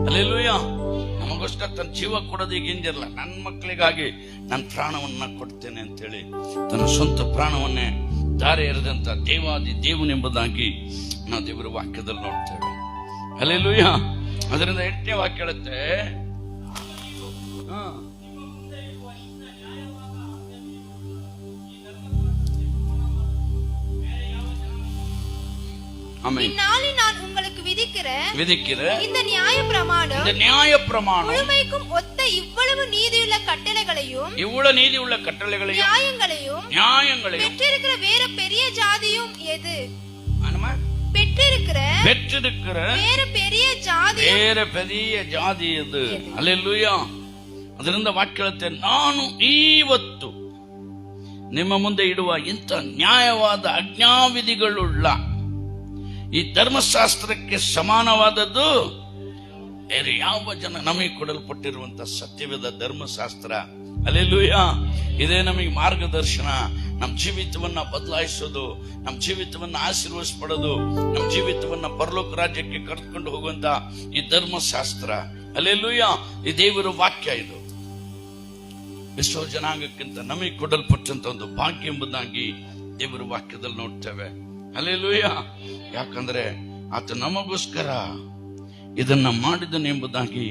ಹಲ್ಲೆಲೂಯಾ. ನಮಗೋಸ್ಕರ ತನ್ನ ಜೀವ ಕೊಡೋದಕ್ಕೆ ಹಿಂದಿರಲ್ಲ. ನನ್ನ ಮಕ್ಕಳಿಗಾಗಿ ನನ್ನ ಪ್ರಾಣವನ್ನ ಕೊಡ್ತೇನೆ ಅಂತೇಳಿ ತನ್ನ ಸ್ವಂತ ಪ್ರಾಣವನ್ನೇ ದಾರೆ ಎರೆದಂತ ದೇವಾದಿ ದೇವನೆಂಬುದಾಗಿ ನಾವು ದೇವರ ವಾಕ್ಯದಲ್ಲಿ ನೋಡ್ತೇವೆ. ಹಲ್ಲೆಲೂಯಾ. ಅದರಿಂದ 8ನೇ ವಾಕ್ಯ ಹೇಳುತ್ತೆ, இந்நாளில் நான் உங்களுக்கு விதிக்கிற இந்த நியாய பிரமாணம் முழுமைக்கும் ஒத்த இவ்வளவு நீதியுள்ள கட்டளைகளையும் நியாயங்களையும் பெற்றிருக்கிற வேற பெரிய ஜாதியும் எது? பெற்றிருக்கிற வேற பெரிய ಜಾತಿ ಎದು? ಹಲ್ಲೆಲೂಯಾ. ಅದರಿಂದ ವಾಕ್ಯ ಹೇಳುತ್ತೆ, ನಾನು ಇವತ್ತು ನಿಮ್ಮ ಮುಂದೆ ಇಡುವ ಇಂಥ ನ್ಯಾಯವಾದ ಆಜ್ಞಾವಿಧಿಗಳುಳ್ಳ ಈ ಧರ್ಮಶಾಸ್ತ್ರಕ್ಕೆ ಸಮಾನವಾದದ್ದು ಬೇರೆ ಯಾವ ಜನ ನಮಗೆ ಕೊಡಲ್ಪಟ್ಟಿರುವಂತಹ ಸತ್ಯವೇದ ಧರ್ಮಶಾಸ್ತ್ರ. ಹಲ್ಲೆಲೂಯಾ. ಇದೇ ನಮಗೆ ಮಾರ್ಗದರ್ಶನ. ನಮ್ಮ ಜೀವಿತವನ್ನ ಬದಲಾಯಿಸೋದು, ನಮ್ಮ ಜೀವಿತವನ್ನ ಆಶೀರ್ವದಿಸಪಡೋದು, ನಮ್ಮ ಜೀವಿತವನ್ನ ಪರಲೋಕ ರಾಜ್ಯಕ್ಕೆ ಕರೆದುಕೊಂಡು ಹೋಗುವಂತ ಈ ಧರ್ಮಶಾಸ್ತ್ರ. ಹಲ್ಲೆಲೂಯಾ. ಈ ದೇವರ ವಾಕ್ಯ ಇದು ಎಷ್ಟೋ ಜನಾಂಗಕ್ಕಿಂತ ನಮಗೆ ಕೊಡಲ್ಪಟ್ಟಂತ ಒಂದು ಭಾಗ್ಯ ಎಂಬುದಾಗಿ ದೇವರ ವಾಕ್ಯದಲ್ಲಿ ನೋಡ್ತೇವೆ. ಹಲ್ಲೆಲೂಯಾ. ಯಾಕಂದ್ರೆ ಆತ ನಮಗೋಸ್ಕರ ಇದನ್ನ ಮಾಡಿದನು ಎಂಬುದಾಗಿ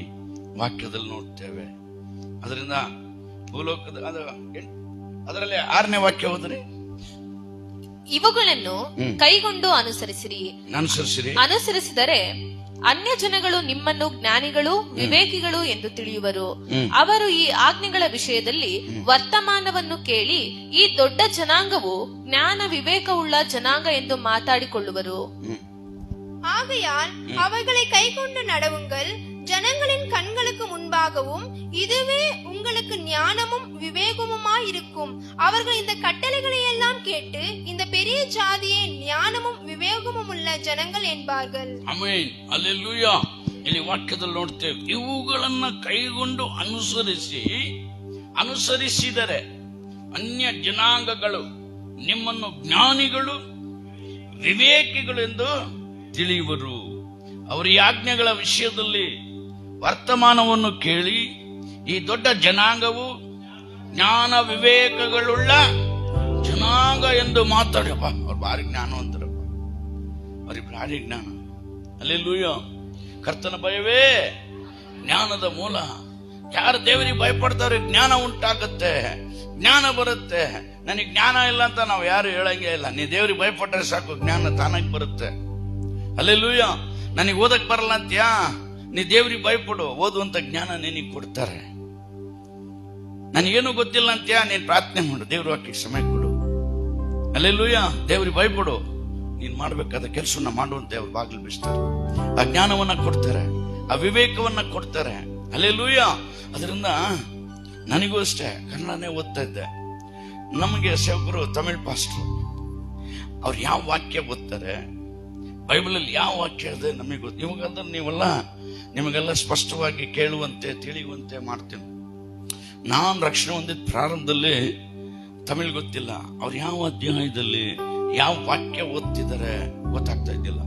ವಾಕ್ಯದಲ್ಲಿ ನೋಡ್ತೇವೆ. ಅದರಿಂದ ಭೂಲೋಕದ ಅದರಲ್ಲಿ 6ನೇ ವಾಕ್ಯ ಹೋದ್ರೆ, ಇವುಗಳನ್ನು ಕೈಗೊಂಡು ಅನುಸರಿಸಿದರೆ ಅನ್ಯ ಜನಗಳು ನಿಮ್ಮನ್ನು ಜ್ಞಾನಿಗಳು ವಿವೇಕಿಗಳು ಎಂದು ತಿಳಿಯುವರು. ಅವರು ಈ ಆಜ್ಞೆಗಳ ವಿಷಯದಲ್ಲಿ ವರ್ತಮಾನವನ್ನು ಕೇಳಿ ಈ ದೊಡ್ಡ ಜನಾಂಗವು ಜ್ಞಾನ ವಿವೇಕವುಳ್ಳ ಜನಾಂಗ ಎಂದು ಮಾತಾಡಿಕೊಳ್ಳುವರು. ஆகையால் அவைகளை கைக்கொண்டு நடவுங்கள். ஜனங்களின் கண்களுக்கு முன்பாகவும் இதுவே உங்களுக்கு ஞானமும் விவேகமுமாயிருக்கும். அவர்கள் இந்த கட்டளைகளை எல்லாம் கேட்டு இந்த பெரிய ஜாதியை ஞಾನமும் ವಿವೇಕமும் ಉಳ್ಳ ಜನங்கள் ಎಂಬಾர்கள். ಆಮೆನ್. ಹಲ್ಲೆಲೂಯಾ. ಇಲ್ಲಿ ವಾಕ್ಯದಲ್ಲಿ ನೋಡ್ತೇವೆ, ಇವುಗಳನ್ನ ಕೈಗೊಂಡು ಅನುಸರಿಸಿದರೆ ಅನ್ಯ ಜನಾಂಗಗಳು ನಿಮ್ಮನ್ನು ಜ್ಞಾನಿಗಳು ವಿವೇಕಿಗಳು ಎಂದು ತಿಳಿಯುವರು. ಅವರ ಈ ಆಜ್ಞೆಗಳ ವಿಷಯದಲ್ಲಿ ವರ್ತಮಾನವನ್ನು ಕೇಳಿ ಈ ದೊಡ್ಡ ಜನಾಂಗವು ಜ್ಞಾನ ವಿವೇಕಗಳುಳ್ಳ ಜನಾಂಗ ಎಂದು ಮಾತಾಡಪ್ಪ. ಅವ್ರು ಭಾರಿ ಜ್ಞಾನವಂತರಪ್ಪ, ಅವ್ರಿಗೆ ಭಾರಿ ಜ್ಞಾನ. ಹಲ್ಲೆಲೂಯಾ. ಕರ್ತನ ಭಯವೇ ಜ್ಞಾನದ ಮೂಲ. ಯಾರು ದೇವರಿಗೆ ಭಯಪಡ್ತಾರೆ ಜ್ಞಾನ ಉಂಟಾಗತ್ತೆ, ಜ್ಞಾನ ಬರುತ್ತೆ. ನನಗೆ ಜ್ಞಾನ ಇಲ್ಲ ಅಂತ ನಾವು ಯಾರು ಹೇಳಂಗೇ ಇಲ್ಲ. ನೀ ದೇವರಿಗೆ ಭಯಪಟ್ಟರೆ ಸಾಕು, ಜ್ಞಾನ ತಾನಾಗಿ ಬರುತ್ತೆ. ಹಲ್ಲೆಲೂಯಾ. ನನಗೆ ಓದಕ್ ಬರಲ್ಲ ಅಂತ್ಯಾ, ನೀ ದೇವ್ರಿಗೆ ಭಯಪಡು, ಓದುವಂತ ಜ್ಞಾನ ನಿನಗೆ ಕೊಡ್ತಾರೆ. ನನಗೇನು ಗೊತ್ತಿಲ್ಲ ಅಂತ್ಯಾ, ನೀನ್ ಪ್ರಾರ್ಥನೆ ಮಾಡು, ದೇವ್ರ ವಾಕ್ಯಕ್ಕೆ ಸಮಯ ಕೊಡು. ಹಲ್ಲೆಲೂಯಾ. ದೇವ್ರಿಗೆ ಭಯಪಡು, ನೀನ್ ಮಾಡ್ಬೇಕಾದ ಕೆಲಸವನ್ನ ಮಾಡುವಂತೆ ಅವ್ರು ಬಾಗಿಲು ಬಿಸ್ತಾರೆ. ಆ ಜ್ಞಾನವನ್ನ ಕೊಡ್ತಾರೆ, ಆ ವಿವೇಕವನ್ನ ಕೊಡ್ತಾರೆ. ಹಲ್ಲೆಲೂಯಾ. ಅದರಿಂದ ನನಗೂ ಅಷ್ಟೇ ಕನ್ನಡನೇ ಓದ್ತಾ ಇದ್ದೆ. ನಮಗೆ ಸೇವಕರು ತಮಿಳ್ ಪಾಸ್ಟ್ರು, ಅವ್ರು ಯಾವ ವಾಕ್ಯ ಓದ್ತಾರೆ, ಬೈಬಲಲ್ಲಿ ಯಾವ ವಾಕ್ಯ ಇದೆ ನಮಗೆ ಗೊತ್ತು. ಇವಾಗಂದ್ರೆ ನಿಮಗೆಲ್ಲ ಸ್ಪಷ್ಟವಾಗಿ ಕೇಳುವಂತೆ ತಿಳಿಯುವಂತೆ ಮಾಡ್ತೀನಿ. ನಾನು ರಕ್ಷಣೆ ಹೊಂದಿದ ಪ್ರಾರಂಭದಲ್ಲಿ ತಮಿಳ್ ಗೊತ್ತಿಲ್ಲ. ಅವ್ರು ಯಾವ ಅಧ್ಯಾಯದಲ್ಲಿ ಯಾವ ವಾಕ್ಯ ಓದ್ತಿದ್ದಾರೆ ಗೊತ್ತಾಗ್ತಾ ಇದ್ದಿಲ್ಲ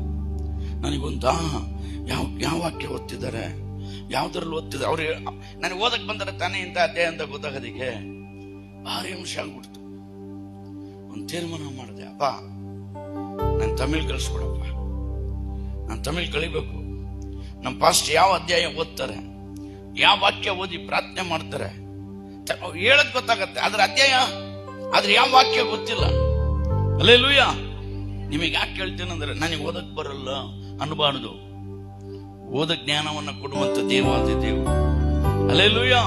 ನನಗೊಂದು. ಯಾವ ವಾಕ್ಯ ಓದ್ತಿದ್ದಾರೆ, ಯಾವ್ದ್ರಲ್ಲಿ ಓದ್ತಿದ್ದಾರೆ, ಅವ್ರಿಗೆ ನನಗೆ ಓದಕ್ ಬಂದರೆ ತಾನೇ ಇಂಥ ಅಧ್ಯಾಯ ಅಂತ ಗೊತ್ತಾಗೋದಿಕ್ಕೆ ಭಾರಿ ಅಂಶ ಆಗ್ಬಿಡ್ತು. ಒಂದು ತೀರ್ಮಾನ ಮಾಡಿದೆ, ಅಪ್ಪ ನಾನು ತಮಿಳ್ ಕಲಿಸ್ಕೊಡಪ್ಪ, ನಾನು ತಮಿಳ್ ಕಲಿಬೇಕು. ನಮ್ಮ ಪಾಸ್ಟ್ ಯಾವ ಅಧ್ಯಾಯ ಓದ್ತಾರೆ, ಯಾವ ವಾಕ್ಯ ಓದಿ ಪ್ರಾರ್ಥನೆ ಮಾಡ್ತಾರೆ, ಹೇಳಕ್ ಗೊತ್ತಾಗತ್ತೆ, ಅದ್ರ ಅಧ್ಯಾಯ ಆದ್ರೆ ಯಾವ ವಾಕ್ಯ ಗೊತ್ತಿಲ್ಲ. ಹಲ್ಲೆಲೂಯಾ. ನಿಮಗೆ ಯಾಕೆ ಹೇಳ್ತೇನೆಂದ್ರೆ ನನಗೆ ಓದಕ್ ಬರಲ್ಲ ಅನ್ಬಾರ್ದು. ಓದ ಜ್ಞಾನವನ್ನ ಕೊಡುವಂತ ದೇವಾದಿ ದೇವರು. ಹಲ್ಲೆಲೂಯಾ.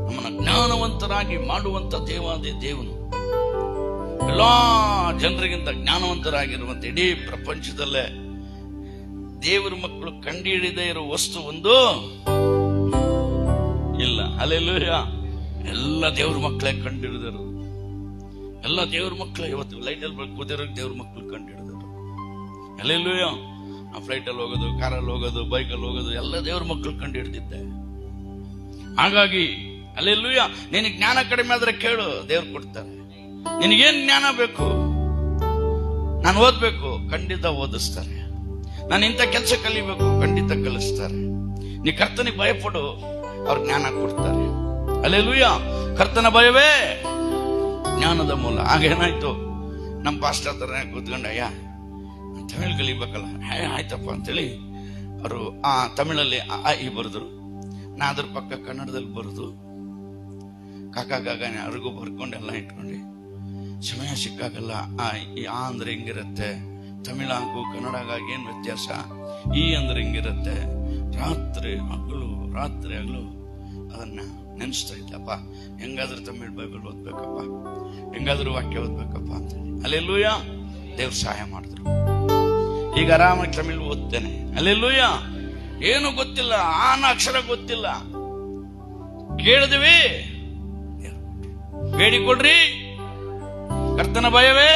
ನಮ್ಮನ್ನ ಜ್ಞಾನವಂತರಾಗಿ ಮಾಡುವಂತ ದೇವಾದಿ ದೇವನು. ಎಲ್ಲಾ ಜನರಿಗಿಂತ ಜ್ಞಾನವಂತರಾಗಿರುವಂತ ಇಡೀ ಪ್ರಪಂಚದಲ್ಲೇ ದೇವರ ಮಕ್ಕಳು ಕಂಡುಹಿಡಿದೇ ಇರೋ ವಸ್ತು ಒಂದು ಇಲ್ಲ. ಹಲ್ಲೆಲೂಯಾ. ಎಲ್ಲ ದೇವ್ರ ಮಕ್ಕಳೇ ಕಂಡುಹಿಡಿದರು. ಎಲ್ಲ ದೇವ್ರ ಮಕ್ಕಳೇ ಇವತ್ತು ಲೈಟಲ್ಲಿ ಕೂತಿರೋ ದೇವ್ರ ಮಕ್ಕಳು ಕಂಡುಹಿಡಿದರು. ಹಲ್ಲೆಲೂಯಾ. ಆ ಫ್ಲೈಟಲ್ಲಿ ಹೋಗೋದು, ಕಾರಲ್ಲಿ ಹೋಗೋದು, ಬೈಕಲ್ಲಿ ಹೋಗೋದು ಎಲ್ಲ ದೇವ್ರ ಮಕ್ಕಳು ಕಂಡುಹಿಡಿದಿದ್ದೆ. ಹಾಗಾಗಿ ಹಲ್ಲೆಲೂಯಾ. ನಿನಗೆ ಜ್ಞಾನ ಕಡಿಮೆ ಆದ್ರೆ ಕೇಳು, ದೇವ್ರು ಕೊಡ್ತಾರೆ. ನಿನಗೇನ್ ಜ್ಞಾನ ಬೇಕು? ನಾನು ಓದ್ಬೇಕು, ಖಂಡಿತ ಓದಿಸ್ತಾರೆ. ನಾನು ಇಂಥ ಕೆಲಸ ಕಲಿಬೇಕು, ಖಂಡಿತ ಕಲಿಸ್ತಾರೆ. ನೀ ಕರ್ತನಿಗೆ ಭಯಪಡು, ಅವ್ರ ಜ್ಞಾನ ಕೊಡ್ತಾರೆ. ಹಲ್ಲೆಲೂಯಾ. ಕರ್ತನ ಭಯವೇ ಜ್ಞಾನದ ಮೂಲ. ಆಗೇನಾಯ್ತು, ನಮ್ಮ ಪಾಸ್ಟರ್ ಹತ್ರ ಕೂತ್ಕೊಂಡು, ಅಯ್ಯ ತಮಿಳ್ ಕಲಿಬೇಕಲ್ಲ, ಆಯ್ತಪ್ಪ ಅಂತೇಳಿ ಅವರು ಆ ತಮಿಳಲ್ಲಿ ಆ ಈ ಬರೆದ್ರು. ನಾ ಅದ್ರ ಪಕ್ಕ ಕನ್ನಡದಲ್ಲಿ ಬರೆದು ಕಾಕಾಗ ಅವ್ರಿಗೂ ಬರ್ಕೊಂಡೆಲ್ಲ ಇಟ್ಕೊಂಡು ಸಮಯ ಸಿಕ್ಕಾಗಲ್ಲ. ಆ ಅಂದ್ರೆ ಹೆಂಗಿರುತ್ತೆ, ತಮಿಳಾಗೂ ಕನ್ನಡಗಾಗಿ ಏನ್ ವ್ಯತ್ಯಾಸ, ಈ ಅಂದ್ರೆ ಹೆಂಗಿರುತ್ತೆ, ರಾತ್ರಿ ಹಗಲು ಅದನ್ನ ನೆನೆಸ್ತಾ ಇದ್ದಪ್ಪ. ಹೆಂಗಾದ್ರೂ ತಮಿಳ್ ಬೈಬಲ್ ಓದ್ಬೇಕಪ್ಪ, ಹೆಂಗಾದ್ರೂ ವಾಕ್ಯ ಓದ್ಬೇಕಪ್ಪ ಅಂತ ಹೇಳಿ. ಹಲ್ಲೆಲೂಯಾ. ದೇವ್ರು ಸಹಾಯ ಮಾಡಿದ್ರು. ಈಗ ಆರಾಮಾಗಿ ತಮಿಳ್ ಓದ್ತೇನೆ. ಹಲ್ಲೆಲೂಯಾ. ಏನು ಗೊತ್ತಿಲ್ಲ, ಆನ ಅಕ್ಷರ ಗೊತ್ತಿಲ್ಲ, ಕೇಳಿದ್ವಿ, ಬೇಡಿಕೊಡ್ರಿ. ಕರ್ತನ ಭಯವೇ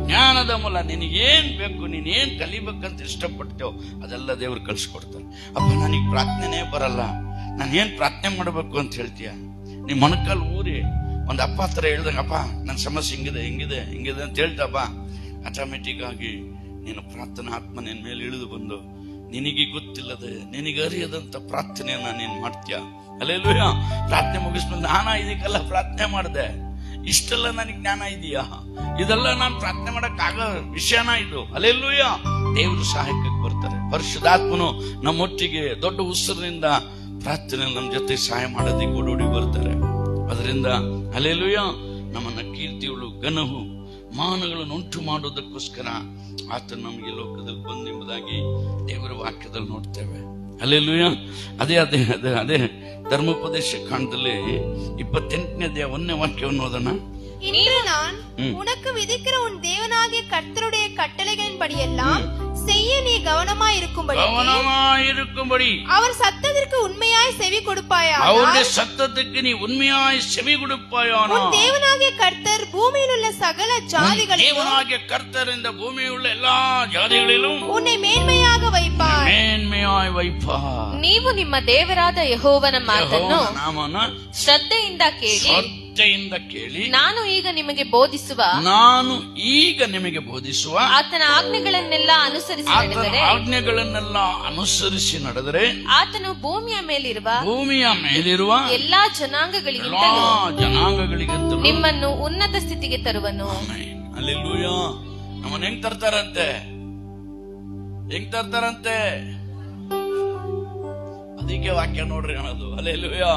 ಜ್ಞಾನದ ಮೂಲ. ನಿನಗೇನ್ ಬೇಕು, ನೀನೇನ್ ಕಲಿಬೇಕಂತ ಇಷ್ಟಪಡ್ತೇವೋ ಅದೆಲ್ಲ ದೇವ್ರು ಕಳ್ಸಿಕೊಡ್ತಾರೆ. ಅಪ್ಪ ನನಗ್ ಪ್ರಾರ್ಥನೆ ಬರಲ್ಲ, ನಾನು ಏನ್ ಪ್ರಾರ್ಥನೆ ಮಾಡ್ಬೇಕು ಅಂತ ಹೇಳ್ತೀಯ. ನಿಮ್ ಮೊಣಕಾಲ್ ಊರಿ ಒಂದ್ ಅಪ್ಪ ಹತ್ರ ಹೇಳ್ದಂಗ, ಅಪ್ಪ ನನ್ನ ಸಮಸ್ಯೆ ಹಿಂಗಿದೆ ಅಂತ ಹೇಳ್ತಪ್ಪ, ಆಟೋಮೆಟಿಕ್ ಆಗಿ ನೀನು ಪ್ರಾರ್ಥನಾ ಆತ್ಮ ನಿನ್ ಮೇಲೆ ಇಳಿದು ಬಂದು ನಿನಗೆ ಗೊತ್ತಿಲ್ಲದೆ ನಿನಗೆ ಅರಿಯದಂತ ಪ್ರಾರ್ಥನೆಯನ್ನ ನೀನ್ ಮಾಡ್ತೀಯ. ಹಲ್ಲೆಲೂಯಾ. ಪ್ರಾರ್ಥನೆ ಮುಗಿಸ್ಕೊಂಡು ಇದಕ್ಕೆಲ್ಲ ಪ್ರಾರ್ಥನೆ ಮಾಡಿದೆ, ಇಷ್ಟೆಲ್ಲ ನನಗೆ ಜ್ಞಾನ ಇದೆಯಾ, ಇದೆಲ್ಲ ನಾನು ಪ್ರಾರ್ಥನೆ ಮಾಡಕ್ಕಾಗ ವಿಷಯನ ಇದು. ಹಲ್ಲೆಲೂಯಾ. ದೇವರು ಸಹಾಯಕ್ಕೆ ಬರ್ತಾರೆ. ಪರಿಶುದ್ಧಾತ್ಮನು ನಮ್ಮೊಟ್ಟಿಗೆ ದೊಡ್ಡ ಉಸಿರಿನಿಂದ ಪ್ರಾರ್ಥನೆ ನಮ್ಮ ಜೊತೆ ಸಹಾಯ ಮಾಡೋದಕ್ಕೆ ಓಡೋಡಿ ಬರ್ತಾರೆ. ಅದರಿಂದ ಹಲ್ಲೆಲೂಯಾ. ನಮ್ಮನ್ನ ಕೀರ್ತಿಗಳು, ಘನವು, ಮಾನಗಳನ್ನು ಉಂಟು ಮಾಡೋದಕ್ಕೋಸ್ಕರ ಆತ ನಮಗೆ ಲೋಕದಲ್ಲಿ ಬಂದೆಂಬುದಾಗಿ ದೇವರ ವಾಕ್ಯದಲ್ಲಿ ನೋಡ್ತೇವೆ. ಹಲ್ಲೆಲೂಯಾ. ಅದೇ ಧರ್ಮೋಪದೇಶ ಕಾಂಡದಲ್ಲಿ 28ನೇ 1ನೇ வாக்கியವನ್ನು ஓதனா. இன்று நான் உனக்கு விதிக்கிற உன் தேவனாகிய கர்த்தருடைய கட்டளைகளின்படியெல்லாம் செய்ய நீ கவனமாய் இருக்கும்படி அவர் சத்தத்திற்கு உண்மையாய் செவி கொடுப்பாயாக. அவருடைய சத்தத்துக்கு நீ உண்மையாய் செவி கொடுப்பாயானா. உன் தேவனாகிய கர்த்தர் பூமியில் உள்ள சகல ஜாதிகளிலும், தேவனாகிய கர்த்தர் இந்த பூமியில் உள்ள எல்லா ஜாதிகளிலும் உன்னை மேன்மையாக வைப்பார். ನೀವು ನಿಮ್ಮ ದೇವರಾದ ಯೆಹೋವನ ಮಾತನ್ನು ಶ್ರದ್ಧೆಯಿಂದ ಕೇಳಿ ನಾನು ಈಗ ನಿಮಗೆ ಬೋಧಿಸುವ ಆತನ ಆಜ್ಞೆಗಳನ್ನೆಲ್ಲ ಅನುಸರಿಸಿ ನಡೆದರೆ ಆತನು ಭೂಮಿಯ ಮೇಲಿರುವ ಎಲ್ಲಾ ಜನಾಂಗಗಳಿಗಿಂತಲೂ ನಿಮ್ಮನ್ನು ಉನ್ನತ ಸ್ಥಿತಿಗೆ ತರುವನು. ಹಲ್ಲೆಲೂಯಾ. ನಮ್ಮನ್ನ ಹೆಂಗ್ ತರ್ತಾರಂತೆ ಅದಕ್ಕೆ ವಾಕ್ಯ ನೋಡ್ರಿ ಅನ್ನೋದು. ಹಲ್ಲೆಲೂಯಾ.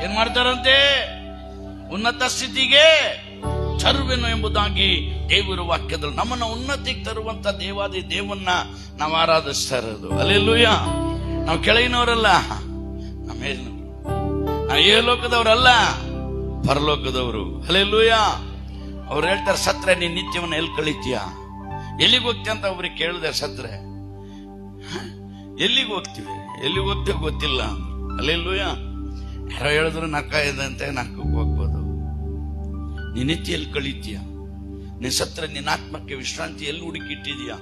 ಏನ್ ಮಾಡ್ತಾರಂತೆ? ಉನ್ನತ ಸ್ಥಿತಿಗೆ ತರುವೆನು ಎಂಬುದಾಗಿ ದೇವರ ವಾಕ್ಯದಲ್ಲಿ ನಮ್ಮನ್ನ ಉನ್ನತಿಗೆ ತರುವಂತ ದೇವಾದಿ ದೇವನ್ನ ನಾವು ಆರಾಧಿಸ್ತಾ ಇರೋದು. ಹಲ್ಲೆಲೂಯಾ. ನಾವು ಕೆಳಗಿನವರಲ್ಲ, ನಮ್ಮ ಮೇಲಿನವರು. ನಾವು ಈ ಲೋಕದವರಲ್ಲ, ಪರಲೋಕದವರು. ಹಲ್ಲೆಲೂಯಾ. ಅವ್ರು ಹೇಳ್ತಾರೆ, ಸತ್ರೆ ನೀನ್ ನಿತ್ಯವನ್ನ ಎಲ್ಲಿ ಕಳಿತೀಯ, ಎಲ್ಲಿಗೆ ಹೋಗ್ತೀಯ ಅಂತ ಒಬ್ರಿಗೆ ಕೇಳಿದೆ. ಸತ್ರೆ ಎಲ್ಲಿಗೆ ಹೋಗ್ತೀವಿ ಗೊತ್ತಿಲ್ಲ. ಹಲ್ಲೆಲೂಯಾ. ಯಾರೋ ಹೇಳಿದ್ರು ನರಕ ಇದೆ ಅಂತ ನರಕಕ್ಕೆ ಹೋಗ್ಬೋದು. ನೀನ್ ನಿತ್ಯ ಎಲ್ಲಿ ಕಳೀತೀಯ? ನೀನ್ ಸತ್ರ ನಿನ್ನ ಆತ್ಮಕ್ಕೆ ವಿಶ್ರಾಂತಿ ಎಲ್ಲಿ ಹುಡುಕಿಟ್ಟಿದೀಯ?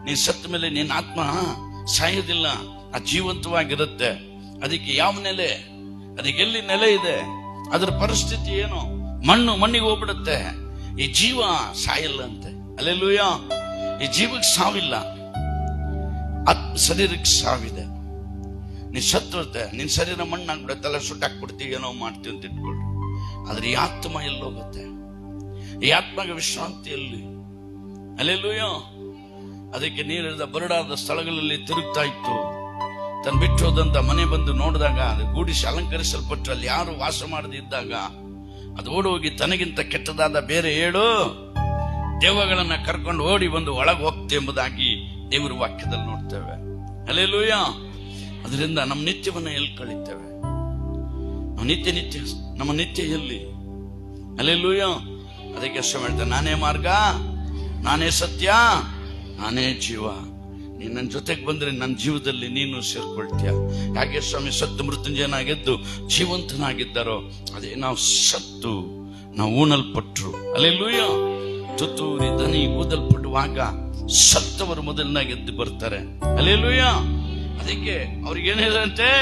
ನೀನ್ ಸತ್ತ ಮೇಲೆ ನಿನ್ನ ಆತ್ಮ ಸಾಯೋದಿಲ್ಲ, ಆ ಜೀವಂತವಾಗಿರುತ್ತೆ. ಅದಕ್ಕೆ ಯಾವ ನೆಲೆ, ಅದಕ್ಕೆ ಎಲ್ಲಿ ನೆಲೆ ಇದೆ, ಅದರ ಪರಿಸ್ಥಿತಿ ಏನು? ಮಣ್ಣಿಗೆ ಹೋಗ್ಬಿಡುತ್ತೆ. ಈ ಜೀವ ಸಾಯಲ್ಲ ಅಂತೆ. ಹಲ್ಲೆಲೂಯಾ. ಈ ಜೀವಕ್ಕೆ ಸಾವಿಲ್ಲ, ಶರೀರಕ್ಕೆ ಸಾವಿದೆ. ನೀನ್ ಸತ್ತಿರುತ್ತೆ, ನಿನ್ ಶರೀರ ಮಣ್ಣಾಗ್ಬಿಡುತ್ತಲ್ಲ, ಸುಟ್ಟಾಕ್ಬಿಡ್ತೀವಿ, ಏನೋ ಮಾಡ್ತೀವಿ ಅಂತ ಇಟ್ಕೊಳ್ರಿ. ಆದ್ರೆ ಈ ಆತ್ಮ ಎಲ್ಲೋಗುತ್ತೆ? ಈ ಆತ್ಮಗೆ ವಿಶ್ರಾಂತಿ ಎಲ್ಲಿ? ಹಲ್ಲೆಲೂಯಾ. ಅದಕ್ಕೆ ನೀರಿದ ಬರಡಾದ ಸ್ಥಳಗಳಲ್ಲಿ ತಿರುಗ್ತಾ ಇತ್ತು, ತನ್ನ ಬಿಟ್ಟು ಹೋದಂತ ಮನೆ ಬಂದು ನೋಡಿದಾಗ ಅದು ಗೂಡಿಸಿ ಅಲಂಕರಿಸಲ್ಪಟ್ಟು ಅಲ್ಲಿ ಯಾರು ವಾಸ ಮಾಡದಿದ್ದಾಗ ಅದು ಓಡಿ ಹೋಗಿ ತನಗಿಂತ ಕೆಟ್ಟದಾದ ಬೇರೆ 7 ದೆವ್ವಗಳನ್ನ ಕರ್ಕೊಂಡು ಓಡಿ ಬಂದು ಒಳಗೆ ಹೋಗ್ತೆ ಎಂಬುದಾಗಿ ದೇವರ ವಾಕ್ಯದಲ್ಲಿ ನೋಡ್ತೇವೆ. ಹಲ್ಲೆಲೂಯ. ಅದರಿಂದ ನಮ್ಮ ನಿತ್ಯವನ್ನು ಎಲ್ಲಿ ಕಳೀತೇವೆ? ನಮ್ಮ ನಿತ್ಯ ಎಲ್ಲಿ? ಹಲ್ಲೆಲೂಯ. ಅದಕ್ಕೆ ಹೇಳ್ತೇನೆ, ನಾನೇ ಮಾರ್ಗ, ನಾನೇ ಸತ್ಯ, ನಾನೇ ಜೀವ. ನೀನ್ ನನ್ನ ಜೊತೆಗೆ ಬಂದ್ರೆ ನನ್ನ ಜೀವದಲ್ಲಿ ನೀನು ಸೇರ್ಕೊಳ್ತೀಯ. ಯಾಕೆ ಸ್ವಾಮಿ ಸತ್ತು ಮೃತ್ಯುಂಜಯನಾಗಿದ್ದು ಜೀವಂತನಾಗಿದ್ದಾರೋ ಅದೇ ನಾವು ಸತ್ತು ನಾವು ಊನಲ್ಪಟ್ರು. ಹಲ್ಲೆಲೂಯ. ತುತ್ತೂರಿ ದನಿ ಊದಲ್ಪಡುವಾಗ ಸತ್ತವರು ಮೊದಲನಾಗಿ ಎದ್ದು ಬರ್ತಾರೆ. ಹಲ್ಲೆಲೂಯ. ಅದಕ್ಕೆ ಅವ್ರಿಗೇನಿದಂತೆ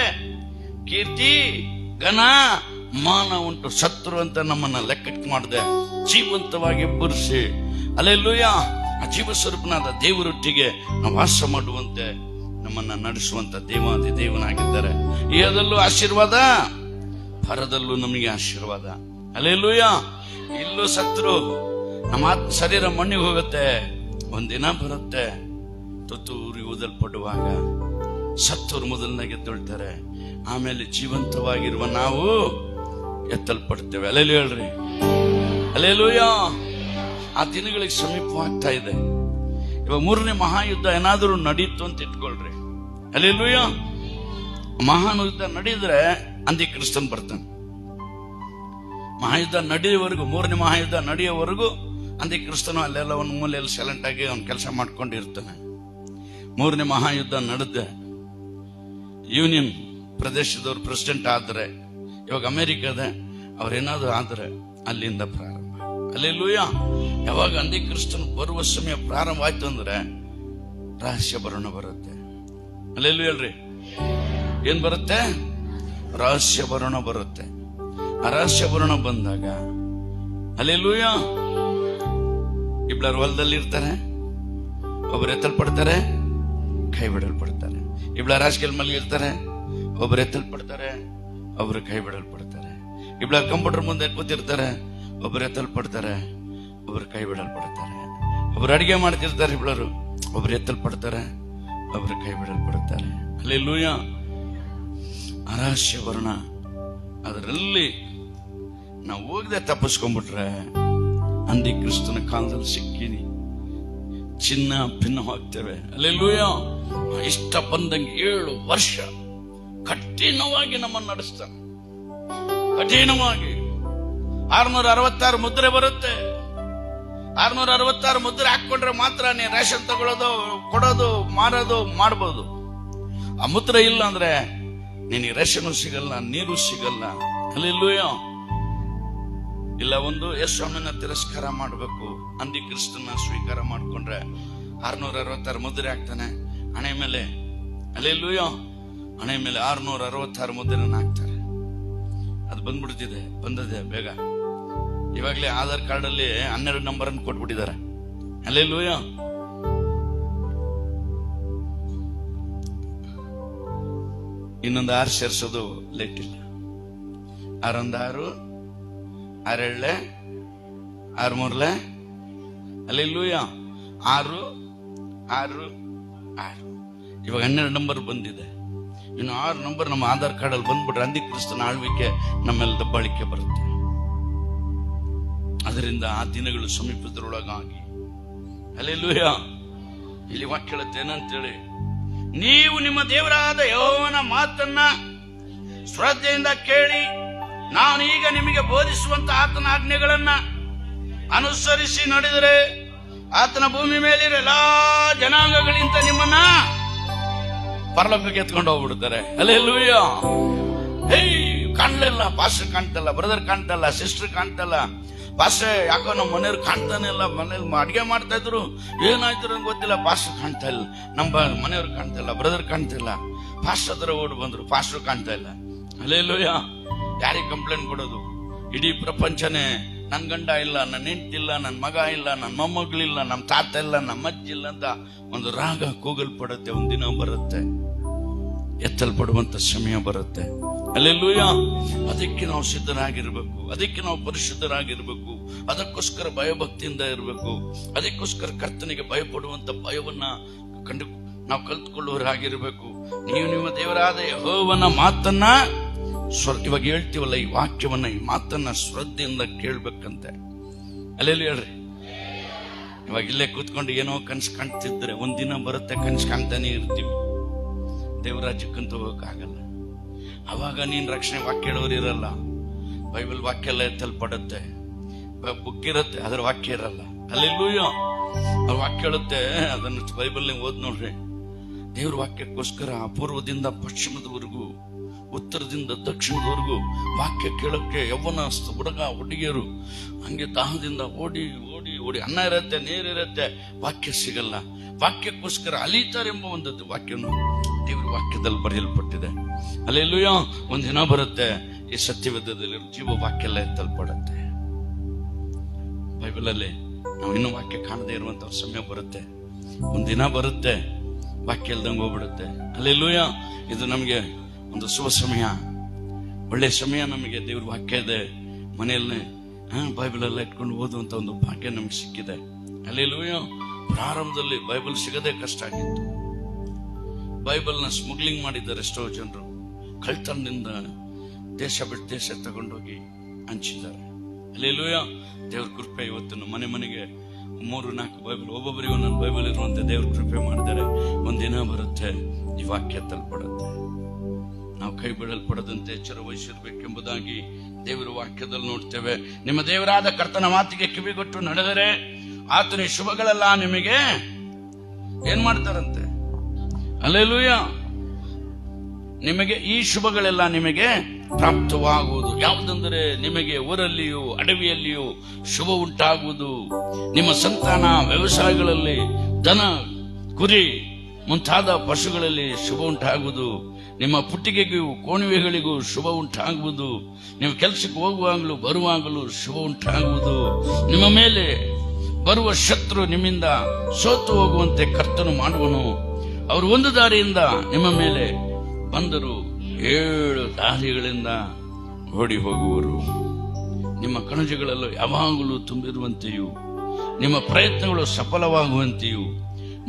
ಕೀರ್ತಿ ಘನ ಮಾನ ಉಂಟು. ಸತ್ರು ಅಂತ ನಮ್ಮನ್ನ ಲೆಕ್ಕಕ್ಕೆ ಮಾಡದೆ ಜೀವಂತವಾಗಿ ಎಬ್ಬರಿಸಿ ಹಲ್ಲೆಲೂಯ ಆ ಜೀವ ಸ್ವರೂಪನಾದ ದೇವರೊಟ್ಟಿಗೆ ನಾವು ವಾಸ ಮಾಡುವಂತೆ ನಮ್ಮನ್ನ ನಡೆಸುವಂತ ದೇವಾದಿ ದೇವನಾಗಿದ್ದಾರೆ. ಇಹದಲ್ಲೂ ಆಶೀರ್ವಾದ, ಪರದಲ್ಲೂ ನಮಗೆ ಆಶೀರ್ವಾದ. ಹಲ್ಲೆಲೂಯ. ಇಲ್ಲೂ ಸತ್ರು ನಮ್ಮ ಶರೀರ ಮಣ್ಣಿಗೆ ಹೋಗುತ್ತೆ, ಒಂದಿನ ಬರುತ್ತೆ ತುತ್ತೂರಿ ಊದಲ್ಪಡುವಾಗ ಸತ್ತವರು ಮೊದಲನಾಗಿ ಎದ್ದೊಳ್ತಾರೆ. ಆಮೇಲೆ ಜೀವಂತವಾಗಿರುವ ನಾವು ಎತ್ತಲ್ಪಡ್ತೇವೆ. ಹಲ್ಲೆಲೂಯ ಹೇಳ್ರಿ. ಹಲ್ಲೆಲೂಯ. ಆ ದಿನಗಳಿಗೆ ಸಮೀಪವಾಗ್ತಾ ಇದೆ. ಇವಾಗ 3ನೇ ಮಹಾಯುದ್ಧ ಏನಾದರೂ ನಡೀತು ಅಂತ ಇಟ್ಕೊಳ್ರಿ. ಹಲ್ಲೆಲೂಯ. ಮಹಾಯುದ್ಧ ನಡೆಯಿದ್ರೆ ಅಂತ್ಯಕ್ರಿಸ್ತನ್ ಬರ್ತಾನೆ. ಮಹಾಯುದ್ಧ ನಡೆಯುವವರೆಗೂ, 3ನೇ ಮಹಾಯುದ್ಧ ನಡೆಯುವವರೆಗೂ ಅಂತ್ಯಕ್ರಿಸ್ತನು ಅಲ್ಲೆಲ್ಲ ಒಂದು ಮೂಲೆಯಲ್ಲಿ ಸೈಲೆಂಟ್ ಆಗಿ ಅವ್ನು ಕೆಲಸ ಮಾಡ್ಕೊಂಡಿರ್ತಾನೆ. 3ನೇ ಮಹಾಯುದ್ಧ ನಡೆದ ಯೂನಿಯನ್ ಪ್ರದೇಶದವ್ರು ಪ್ರೆಸಿಡೆಂಟ್ ಆದ್ರೆ, ಇವಾಗ ಅಮೆರಿಕದ ಅವ್ರೇನಾದ್ರು ಆದ್ರೆ ಅಲ್ಲಿಂದ ಪ್ರಾರಂಭ. ಹಲ್ಲೆಲೂಯ. ಯಾವಾಗ ಅಂತ್ಯಕ್ರಿಸ್ತನು ಬರುವ ಸಮಯ ಪ್ರಾರಂಭ ಆಯ್ತು ಅಂದ್ರೆ ರಹಸ್ಯ ಭರಣ ಬರುತ್ತೆ. ಹಲ್ಲೆಲೂಯ ಹೇಳ್ರಿ. ಏನ್ ಬರುತ್ತೆ? ರಹಸ್ಯ ಭರಣ ಬರುತ್ತೆ. ಆ ರಹಸ್ಯ ಭರಣ ಬಂದಾಗ ಹಲ್ಲೆಲೂಯ ಇಬ್ಬರು ಹೊಲದಲ್ಲಿ ಇರ್ತಾರೆ, ಒಬ್ಬರು ಎತ್ತಲ್ಪಡ್ತಾರೆ, ಕೈ ಬಿಡಲ್ಪಡ್ತಾರೆ. ಇಬ್ಬರ ರಾಜಕೀಯ ಮಲಗಿರ್ತಾರೆ, ಒಬ್ಬರು ಎತ್ತಲ್ಪಡ್ತಾರೆ, ಒಬ್ರು ಕೈ ಬಿಡಲ್ಪಡ್ತಾರೆ. ಇಬ್ಬರ ಕಂಪ್ಯೂಟರ್ ಮುಂದೆ ಕೂತಿರ್ತಾರೆ, ಒಬ್ಬರು ಎತ್ತಲ್ಪಡ್ತಾರೆ, ಒಬ್ರು ಕೈ ಬಿಡಲ್ಪಡ್ತಾರೆ. ಒಬ್ರು ಅಡಿಗೆ ಮಾಡ್ತಿರ್ತಾರೆ, ಇಬ್ಬರು ಒಬ್ರು ಎತ್ತಲ್ಪಡ್ತಾರೆ, ಒಬ್ರು ಕೈ ಬಿಡಲ್ಪಡ್ತಾರೆ. ಹಲ್ಲೆಲೂಯ. ರಹಸ್ಯ ವರ್ಣ ಅದರಲ್ಲಿ ನಾವು ಹೋಗದೆ ತಪ್ಪಿಸ್ಕೊಂಡ್ಬಿಟ್ರೆ ಅಂತ್ಯಕ್ರಿಸ್ತನ ಕಾಲದಲ್ಲಿ ಸಿಕ್ಕಿನಿ ಚಿನ್ನ ಭಿನ್ನವಾಗ್ತೇವೆ. ಹಲ್ಲೆಲೂಯ. ಇಷ್ಟ ಬಂದಂಗೆ 7 ವರ್ಷ ಕಠಿಣವಾಗಿ ನಮ್ಮನ್ನು ನಡೆಸ್ತಾನೆ. ಕಠಿಣವಾಗಿ 666 ಮುದ್ರೆ ಬರುತ್ತೆ. 666 ಮುದ್ರೆ ಹಾಕೊಂಡ್ರೆ ಮಾತ್ರ ನೀ ರೇಷನ್ ತಗೊಳ್ಳೋದು, ಕೊಡೋದು, ಮಾರೋದು ಮಾಡಬಹುದು. ಆ ಮುದ್ರೆ ಇಲ್ಲ ಅಂದ್ರೆ ನಿನಗೆ ರೇಷನ್ ಸಿಗಲ್ಲ, ನೀರು ಸಿಗಲ್ಲ. ಹಲ್ಲೆಲೂಯ. ಇಲ್ಲ ಒಂದು ಯೇಸುವಿನ ತಿರಸ್ಕಾರ ಮಾಡಬೇಕು, ಅಂತ್ಯಕ್ರಿಸ್ತನ ಸ್ವೀಕಾರ ಮಾಡ್ಕೊಂಡ್ರೆ 666 ಮುದ್ರೆ ಹಾಕ್ತಾನೆ ಹಣೆ ಮೇಲೆ. ಹಲ್ಲೆಲೂಯ. ಹಣೆ ಮೇಲೆ 666 ಮುದ್ರೆನ ಹಾಕ್ತಾರೆ. ಅದು ಬಂದ್ಬಿಡ್ತಿದೆ, ಬಂದದೆ ಬೇಗ. ಇವಾಗಲೇ ಆಧಾರ್ ಕಾರ್ಡ್ ಅಲ್ಲಿ 12 ನಂಬರ್ ಅನ್ನು ಕೊಟ್ಬಿಟ್ಟಿದ್ದಾರೆ. ಹಲ್ಲೆಲೂಯ. ಇನ್ನೊಂದು 6 ಸೇರಿಸೋದು ಲೇಟ್ ಇಲ್ಲ. 6 6 6 6 3 ಹಲ್ಲೆಲೂಯ. 6 6 6 ಇವಾಗ 12 ನಂಬರ್ ಬಂದಿದೆ. ಇನ್ನು 6 ನಂಬರ್ ನಮ್ಮ ಆಧಾರ್ ಕಾರ್ಡ್ ಅಲ್ಲಿ ಬಂದ್ಬಿಟ್ರೆ ಅಂತ್ಯಕ್ರಿಸ್ತನ ಆಳ್ವಿಕೆ ನಮ್ಮೆಲ್ಲ ದಬ್ಬಾಳಿಕೆ ಬರುತ್ತೆ. ಅದರಿಂದ ಆ ದಿನಗಳು ಸಮೀಪದರೊಳಗಾಗಿ ಹಲ್ಲೆಲೂಯ. ಇಲ್ಲಿ ವಾಕ್ಯ ಹೇಳುತ್ತೆ ಏನಂತೇಳಿ, ನೀವು ನಿಮ್ಮ ದೇವರಾದ ಯೆಹೋವನ ಮಾತನ್ನ ಶ್ರದ್ಧೆಯಿಂದ ಕೇಳಿ ನಾನು ಈಗ ನಿಮಗೆ ಬೋಧಿಸುವಂತ ಆತನ ಆಜ್ಞೆಗಳನ್ನ ಅನುಸರಿಸಿ ನಡೆದರೆ ಆತನ ಭೂಮಿ ಮೇಲಿರೋ ಎಲ್ಲಾ ಜನಾಂಗಗಳಿಂದ ನಿಮ್ಮನ್ನ ಪರಲೋಕಕ್ಕೆ ಎತ್ಕೊಂಡು ಹೋಗ್ಬಿಡ್ತಾರೆ. ಹಲ್ಲೆಲೂಯ. ಕಾಣ್ಲಿಲ್ಲ, ಪಾಸ್ಟರ್ ಕಾಣ್ತಲ್ಲ, ಬ್ರದರ್ ಕಾಣ್ತಲ್ಲ, ಸಿಸ್ಟರ್ ಕಾಣ್ತಲ್ಲ, ಪಾಸ್ಟರ್ ಯಾಕೋ ನಮ್ಮ ಮನೆಯವ್ರು ಕಾಣ್ತಾನೆ ಇಲ್ಲ, ಮನೇಲಿ ಅಡಿಗೆ ಮಾಡ್ತಾ ಇದ್ರು, ಏನಾಯ್ತು ನಂಗೆ ಗೊತ್ತಿಲ್ಲ, ಪಾಸ್ಟರ್ ಕಾಣ್ತಾ ಇಲ್ಲ, ನಮ್ಮ ಮನೆಯವ್ರು ಕಾಣ್ತಾ ಇಲ್ಲ, ಬ್ರದರ್ ಕಾಣ್ತಾ ಇಲ್ಲ, ಪಾಸ್ಟರ್ ಹತ್ರ ಓಡ್ ಬಂದ್ರು, ಪಾಸ್ಟರ್ ಕಾಣ್ತಾ ಇಲ್ಲ. ಹಲ್ಲೆಲೂಯ. ಯಾರಿಗೆ ಕಂಪ್ಲೇಂಟ್ ಕೊಡೋದು? ಇಡೀ ಪ್ರಪಂಚನೇ ನನ್ ಗಂಡ ಇಲ್ಲ, ನನ್ನ ಹೆಂಡತಿಲ್ಲ, ನನ್ನ ಮಗ ಇಲ್ಲ, ನನ್ನ ಮೊಮ್ಮಗಳಿಲ್ಲ, ನಮ್ಮ ತಾತ ಇಲ್ಲ, ನಮ್ಮ ಅಜ್ಜಿ ಇಲ್ಲ ಅಂತ ಒಂದು ರಾಗ ಕೂಗಲ್ಪಡುತ್ತೆ. ಒಂದಿನ ಬರುತ್ತೆ, ಎತ್ತಲ್ಪಡುವಂತ ಸಮಯ ಬರುತ್ತೆ. ಹಲ್ಲೆಲೂಯ. ಅದಕ್ಕೆ ನಾವು ಸಿದ್ಧರಾಗಿರ್ಬೇಕು, ಅದಕ್ಕೆ ನಾವು ಪರಿಶುದ್ಧರಾಗಿರ್ಬೇಕು, ಅದಕ್ಕೋಸ್ಕರ ಭಯಭಕ್ತಿಯಿಂದ ಇರಬೇಕು, ಅದಕ್ಕೋಸ್ಕರ ಕರ್ತನಿಗೆ ಭಯಪಡುವಂತ ಭಯವನ್ನ ನಾವು ಕಲ್ತ್ಕೊಳ್ಳುವರಾಗಿರ್ಬೇಕು. ನೀವು ನಿಮ್ಮ ದೇವರಾದ ಯೆಹೋವನ ಮಾತನ್ನ ಇವಾಗ ಹೇಳ್ತೀವಲ್ಲ, ಈ ವಾಕ್ಯವನ್ನ, ಈ ಮಾತನ್ನ ಶ್ರದ್ಧೆಯಿಂದ ಕೇಳ್ಬೇಕಂತೆ. ಅಲ್ಲೆಲ್ಲಿ ಹೇಳ್ರಿ. ಇವಾಗ ಇಲ್ಲೇ ಕೂತ್ಕೊಂಡು ಏನೋ ಕನ್ಸು ಕಾಣ್ತಿದ್ರೆ ಒಂದಿನ ಬರುತ್ತೆ, ಕನ್ಸು ಕಾಣ್ತಾನೆ ಇರ್ತೀವಿ. ದೇವರಾಜ್ಯಕ್ಕಂತ ಹೋಗಕ್ಕಾಗಲ್ಲ. ಅವಾಗ ನೀನ್ ರಕ್ಷಣೆ ವಾಕ್ಯ ಹೇಳೋರು ಇರಲ್ಲ. ಬೈಬಲ್ ವಾಕ್ಯ ಎಲ್ಲ ಎತ್ತಲ್ಪಡುತ್ತೆ, ಬುಕ್ ಇರುತ್ತೆ, ಅದರ ವಾಕ್ಯ ಇರಲ್ಲ. ಅಲ್ಲೆಲ್ಲೂಯ್ಯ ಅವ್ರ ವಾಕ್ಯ ಹೇಳುತ್ತೆ. ಅದನ್ನು ಬೈಬಲ್ ಓದ್ ನೋಡ್ರಿ. ದೇವ್ರ ವಾಕ್ಯಕ್ಕೋಸ್ಕರ ಪೂರ್ವದಿಂದ ಪಶ್ಚಿಮದವರೆಗೂ, ಉತ್ತರದಿಂದ ದಕ್ಷಿಣದವರೆಗೂ ವಾಕ್ಯ ಕೇಳಕ್ಕೆ ಯೌವನಸ್ಥ ಹುಡುಗ ಹುಡುಗಿಯರು ಹಂಗೆ ದಾಹದಿಂದ ಓಡಿ ಓಡಿ ಓಡಿ, ಅನ್ನ ಇರತ್ತೆ, ನೀರಿರತ್ತೆ, ವಾಕ್ಯ ಸಿಗಲ್ಲ. ವಾಕ್ಯಕ್ಕೋಸ್ಕರ ಅಲೀತಾರೆಂಬ ಒಂದು ವಾಕ್ಯವನ್ನು ದೇವ್ರ ವಾಕ್ಯದಲ್ಲಿ ಬರೆಯಲ್ಪಟ್ಟಿದೆ. ಅಲ್ಲೆಲ್ಲೂಯ್ಯ ಒಂದಿನ ಬರುತ್ತೆ, ಈ ಸತ್ಯವೇದದಲ್ಲಿ ಜೀವ ವಾಕ್ಯ ಎಲ್ಲ ಎತ್ತಲ್ಪಡುತ್ತೆ. ಬೈಬಲ್ ಅಲ್ಲಿ ನಾವು ಇನ್ನೂ ವಾಕ್ಯ ಕಾಣದೇ ಇರುವಂತ ಸಮಯ ಬರುತ್ತೆ, ಒಂದಿನ ಬರುತ್ತೆ, ವಾಕ್ಯ ಇಲ್ದಂಗೆ ಹೋಗ್ಬಿಡುತ್ತೆ. ಅಲ್ಲೆಲ್ಲೂಯ್ಯ ಇದು ನಮಗೆ ಒಂದು ಶುಭ ಸಮಯ, ಒಳ್ಳೆ ಸಮಯ. ನಮಗೆ ದೇವ್ರ ವಾಕ್ಯ ಇದೆ ಮನೆಯಲ್ಲೇ, ಬೈಬಲ್ ಎಲ್ಲ ಇಟ್ಕೊಂಡು ಓದುವಂತ ಒಂದು ಭಾಗ್ಯ ನಮ್ಗೆ ಸಿಕ್ಕಿದೆ. ಅಲ್ಲೆಲ್ಲೂಯ್ಯ ಪ್ರಾರಂಭದಲ್ಲಿ ಬೈಬಲ್ ಸಿಗದೆ ಕಷ್ಟ ಆಗಿತ್ತು. ಬೈಬಲ್ನ ಸ್ಮಗ್ಲಿಂಗ್ ಮಾಡಿದ್ದಾರೆ ಎಷ್ಟೋ ಜನರು. ಕಳ್ತನದಿಂದ ದೇಶ ಬಿಟ್ಟು ದೇಶ ತಗೊಂಡೋಗಿ ಹಂಚಿದ್ದಾರೆ. ಅಲ್ಲೆಲ್ಲೂಯ್ಯ ದೇವ್ರ ಕೃಪೆ ಇವತ್ತು ಮನೆ ಮನೆಗೆ 3-4 ಬೈಬಲ್, ಒಬ್ಬೊಬ್ಬರಿಗೆ ಒಂದೊಂದು ಬೈಬಲ್ ಇರುವಂತೆ ದೇವ್ರ ಕೃಪೆ ಮಾಡಿದ್ದಾರೆ. ಒಂದಿನ ಬರುತ್ತೆ, ಈ ವಾಕ್ಯ ತಲುಪಡುತ್ತೆ. ನಾವು ಕೈ ಬಿಡಲ್ಪಡದಂತೆ ಎಚ್ಚರ ವಹಿಸಿರ್ಬೇಕೆಂಬುದಾಗಿ ದೇವರ ವಾಕ್ಯದಲ್ಲಿ ನೋಡ್ತೇವೆ. ನಿಮ್ಮ ದೇವರಾದ ಕರ್ತನ ಮಾತಿಗೆ ಕಿವಿಗೊಟ್ಟು ನಡೆದರೆ ಆತನ ಶುಭಗಳೆಲ್ಲ ನಿಮಗೆ ಏನ್ ಮಾಡ್ತಾರಂತೆ. ಅಲ್ಲೆಲ್ಲೂಯ್ಯ ನಿಮಗೆ ಈ ಶುಭಗಳೆಲ್ಲ ನಿಮಗೆ ಪ್ರಾಪ್ತವಾಗುವುದು. ಯಾವುದಂದರೆ ನಿಮಗೆ ಊರಲ್ಲಿಯೂ ಅಡವಿಯಲ್ಲಿಯೂ ಶುಭ ಉಂಟಾಗುವುದು. ನಿಮ್ಮ ಸಂತಾನ ವ್ಯವಸಾಯಗಳಲ್ಲಿ, ದನ ಕುರಿ ಮುಂತಾದ ಪಶುಗಳಲ್ಲಿ ಶುಭ ಉಂಟಾಗುವುದು. ನಿಮ್ಮ ಪುಟ್ಟಿಗೆಗೂ ಕೋಣಿವೆಗಳಿಗೂ ಶುಭ ಉಂಟಾಗುವುದು. ನೀವು ಕೆಲಸಕ್ಕೆ ಹೋಗುವಾಗಲೂ ಬರುವಾಗಲೂ ಶುಭ ಉಂಟಾಗುವುದು. ನಿಮ್ಮ ಮೇಲೆ ಬರುವ ಶತ್ರು ನಿಮ್ಮಿಂದ ಸೋತು ಹೋಗುವಂತೆ ಕರ್ತನು ಮಾಡುವನು. ಅವರು ಒಂದು ದಾರಿಯಿಂದ ನಿಮ್ಮ ಮೇಲೆ ಬಂದರು, 7 ದಾರಿಗಳಿಂದ ಓಡಿ ಹೋಗುವರು. ನಿಮ್ಮ ಕಣಜಗಳಲ್ಲೂ ಯಾವಾಗಲೂ ತುಂಬಿರುವಂತೆಯೂ ನಿಮ್ಮ ಪ್ರಯತ್ನಗಳು ಸಫಲವಾಗುವಂತೆಯೂ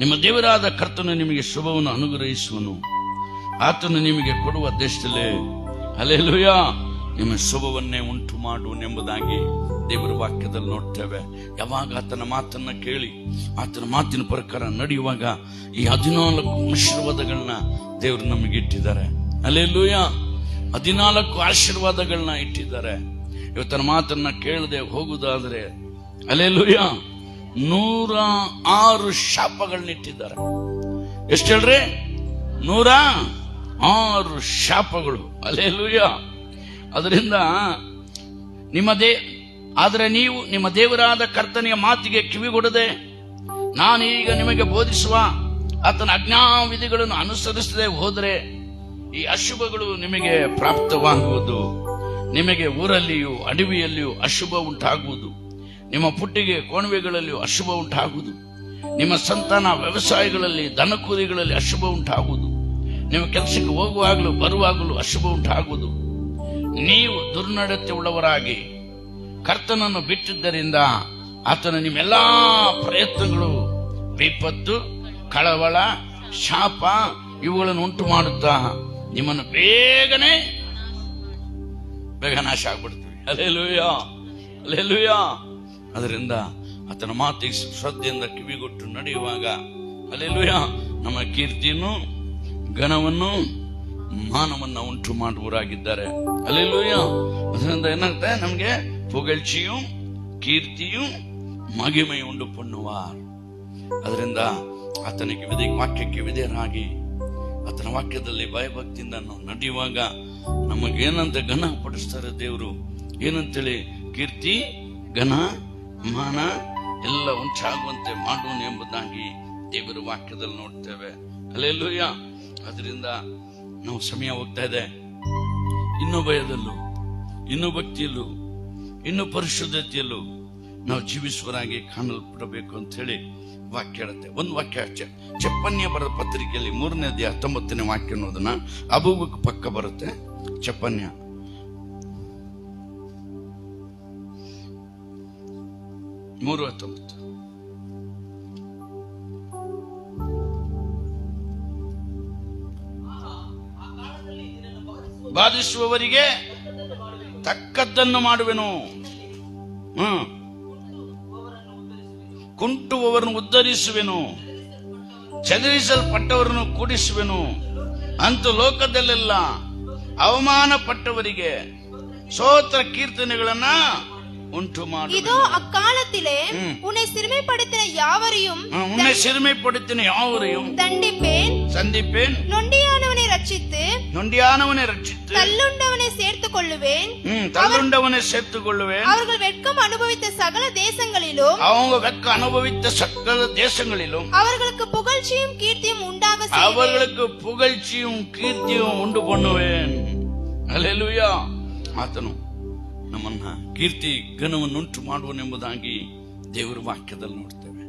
ನಿಮ್ಮ ದೇವರಾದ ಕರ್ತನು ನಿಮಗೆ ಶುಭವನ್ನು ಅನುಗ್ರಹಿಸುವನು. ಆತನು ನಿಮಗೆ ಕೊಡುವ ದೇಶದಲ್ಲೇ ಹಲ್ಲೆಲೂಯಾ ನಿಮ್ಮ ಶುಭವನ್ನೇ ಉಂಟು ಮಾಡುವನೆಂಬುದಾಗಿ ದೇವರ ವಾಕ್ಯದಲ್ಲಿ ನೋಡ್ತೇವೆ. ಯಾವಾಗ ಆತನ ಮಾತನ್ನ ಕೇಳಿ ಆತನ ಮಾತಿನ ಪ್ರಕಾರ ನಡೆಯುವಾಗ ಈ 14 ಆಶೀರ್ವಾದಗಳನ್ನ ದೇವರು ನಮಗೆ ಇಟ್ಟಿದ್ದಾರೆ. ಹಲ್ಲೆಲೂಯಾ 14 ಆಶೀರ್ವಾದಗಳನ್ನ ಇಟ್ಟಿದ್ದಾರೆ. ಇವತ್ತನ ಮಾತನ್ನ ಕೇಳದೆ ಹೋಗುವುದಾದ್ರೆ ಹಲ್ಲೆಲೂಯಾ 106 ಶಾಪಗಳನ್ನ ಇಟ್ಟಿದ್ದಾರೆ. ಎಷ್ಟು ಹೇಳ್ರಿ? 106 ಶಾಪಗಳು. ಹಲ್ಲೆಲೂಯಾ. ಅದರಿಂದ ಆದರೆ ನೀವು ನಿಮ್ಮ ದೇವರಾದ ಕರ್ತನೆಯ ಮಾತಿಗೆ ಕಿವಿಗೊಡದೆ ನಾನೀಗ ನಿಮಗೆ ಬೋಧಿಸುವ ಆತನ ಆಜ್ಞಾವಿಧಿಗಳನ್ನು ಅನುಸರಿಸದೆ ಹೋದರೆ ಈ ಅಶುಭಗಳು ನಿಮಗೆ ಪ್ರಾಪ್ತವಾಗುವುದು. ನಿಮಗೆ ಊರಲ್ಲಿಯೂ ಅಡವಿಯಲ್ಲಿಯೂ ಅಶುಭ ಉಂಟಾಗುವುದು. ನಿಮ್ಮ ಪುಟ್ಟಿಗೆ ಕೋಣವೆಗಳಲ್ಲಿಯೂ ಅಶುಭ ಉಂಟಾಗುವುದು. ನಿಮ್ಮ ಸಂತಾನ ವ್ಯವಸಾಯಗಳಲ್ಲಿ ದನಕುರಿಗಳಲ್ಲಿ ಅಶುಭ ಉಂಟಾಗುವುದು. ನಿಮ್ಮ ಕೆಲಸಕ್ಕೆ ಹೋಗುವಾಗಲೂ ಬರುವಾಗಲೂ ಅಶುಭ ಉಂಟಾಗುವುದು. ನೀವು ದುರ್ನಡತೆ ಉಳ್ಳವರಾಗಿ ಕರ್ತನನ್ನು ಬಿಟ್ಟಿದ್ದರಿಂದ ಆತನ ನಿಮ್ಮೆಲ್ಲಾ ಪ್ರಯತ್ನಗಳು ವಿಪತ್ತು, ಕಳವಳ, ಶಾಪ ಇವುಗಳನ್ನು ಉಂಟು ಮಾಡುತ್ತಾ ನಿಮ್ಮನ್ನು ಬೇಗ ನಾಶ ಆಗ್ಬಿಡ್ತೀವಿ. Hallelujah, hallelujah. ಅದರಿಂದ ಆತನ ಮಾತಿಗೆ ಶ್ರದ್ಧೆಯಿಂದ ಕಿವಿಗೊಟ್ಟು ನಡೆಯುವಾಗ ಹಲ್ಲೆಲೂಯಾ ನಮ್ಮ ಕೀರ್ತಿಯನ್ನು, ಘನವನ್ನು, ಮಾನವನ್ನ ಉಂಟು ಮಾಡುವರಾಗಿದ್ದಾರೆ. ಹಲ್ಲೆಲೂಯಾ. ಅದರಿಂದ ಏನಾಗುತ್ತೆ? ನಮಗೆ புகழ்ச்சியும் ಕೀರ್ತಿயும் ಮಹಿಮೆಯು ಉಂಟು ಪಣ್ಣುವಾರ್. ಅದರಿಂದ ಆತನಿಗೆ ವಾಕ್ಯಕ್ಕೆ ವಿಧೇಯರಾಗಿ ಆತನ ವಾಕ್ಯದಲ್ಲಿ ಭಯಭಕ್ತಿಯಿಂದ ನಾವು ನಡೆಯುವಾಗ ನಮಗೇನಂತ ಘನ ಪಡಿಸ್ತಾರೆ ದೇವರು. ಏನಂತೇಳಿ? ಕೀರ್ತಿ, ಘನ, ಮಾನ ಎಲ್ಲ ಉಂಟಾಗುವಂತೆ ಮಾಡುವನು ಎಂಬುದಾಗಿ ದೇವರ ವಾಕ್ಯದಲ್ಲಿ ನೋಡ್ತೇವೆ. ಹಲ್ಲೆಲೂಯಾ. ಅದರಿಂದ ನಾವು ಸಮಯ ಹೋಗ್ತಾ ಇದೆ. ಇನ್ನೂ ಭಯದಲ್ಲೂ, ಇನ್ನೂ ಭಕ್ತಿಯಲ್ಲೂ, ಇನ್ನು ಪರಿಶುದ್ಧತೆಯಲ್ಲೂ ನಾವು ಜೀವಿಸುವರಾಗಿ ಕಾಣಲ್ಪಡಬೇಕು ಅಂತ ಹೇಳಿ ವಾಕ್ಯ ಹೇಳುತ್ತೆ. ಒಂದು ವಾಕ್ಯ ಚೆಪ್ಪನ್ಯ ಬರೆದ ಪತ್ರಿಕೆಯಲ್ಲಿ 3ನೇ ಅಧ್ಯಾಯ 19ನೇ ವಾಕ್ಯ ಅನ್ನೋದನ್ನ ಅಬೂಬಕ್ ಪಕ್ಕ ಬರುತ್ತೆ. ಚೆಪ್ಪನ್ಯ 3:19. ಬಾಧಿಸುವವರಿಗೆ ತಕ್ಕದ್ದನ್ನು ಮಾಡುವೆನು. ಕುಂಟುವವರನ್ನು ಉದ್ಧರಿಸುವೆನು, ಚದರಿಸಲ್ಪಟ್ಟವರನ್ನು ಕೂಡಿಸುವೆನು. ಅಂತೂ ಲೋಕದಲ್ಲೆಲ್ಲ ಅವಮಾನ ಪಟ್ಟವರಿಗೆ சோத்திர கீர்த்தனைகளன்னா உண்டு மாடு. இதோ அக்காலத்திலே உன்னை சிறுமைப்படுத்தின யாவரையும் சந்திப்பேன். நொண்டியானவனை ரட்சித்து தள்ளுண்டவனை சேர்த்துக் கொள்ளுவேன். அவர்கள் வெட்கம் அனுபவித்த சகல தேசங்களிலும் அவர்களுக்கு புகழ்ச்சியும் கீர்த்தியும் உண்டு பண்ணுவேன். அல்லேலூயா. ಆತನು ನಮ್ಮನ್ನ ಕೀರ್ತಿ ಘನವನ್ನುಂಟು ಮಾಡುವನೆಂಬುದಾಗಿ ದೇವರ ವಾಕ್ಯದಲ್ಲಿ ನೋಡ್ತೇವೆ.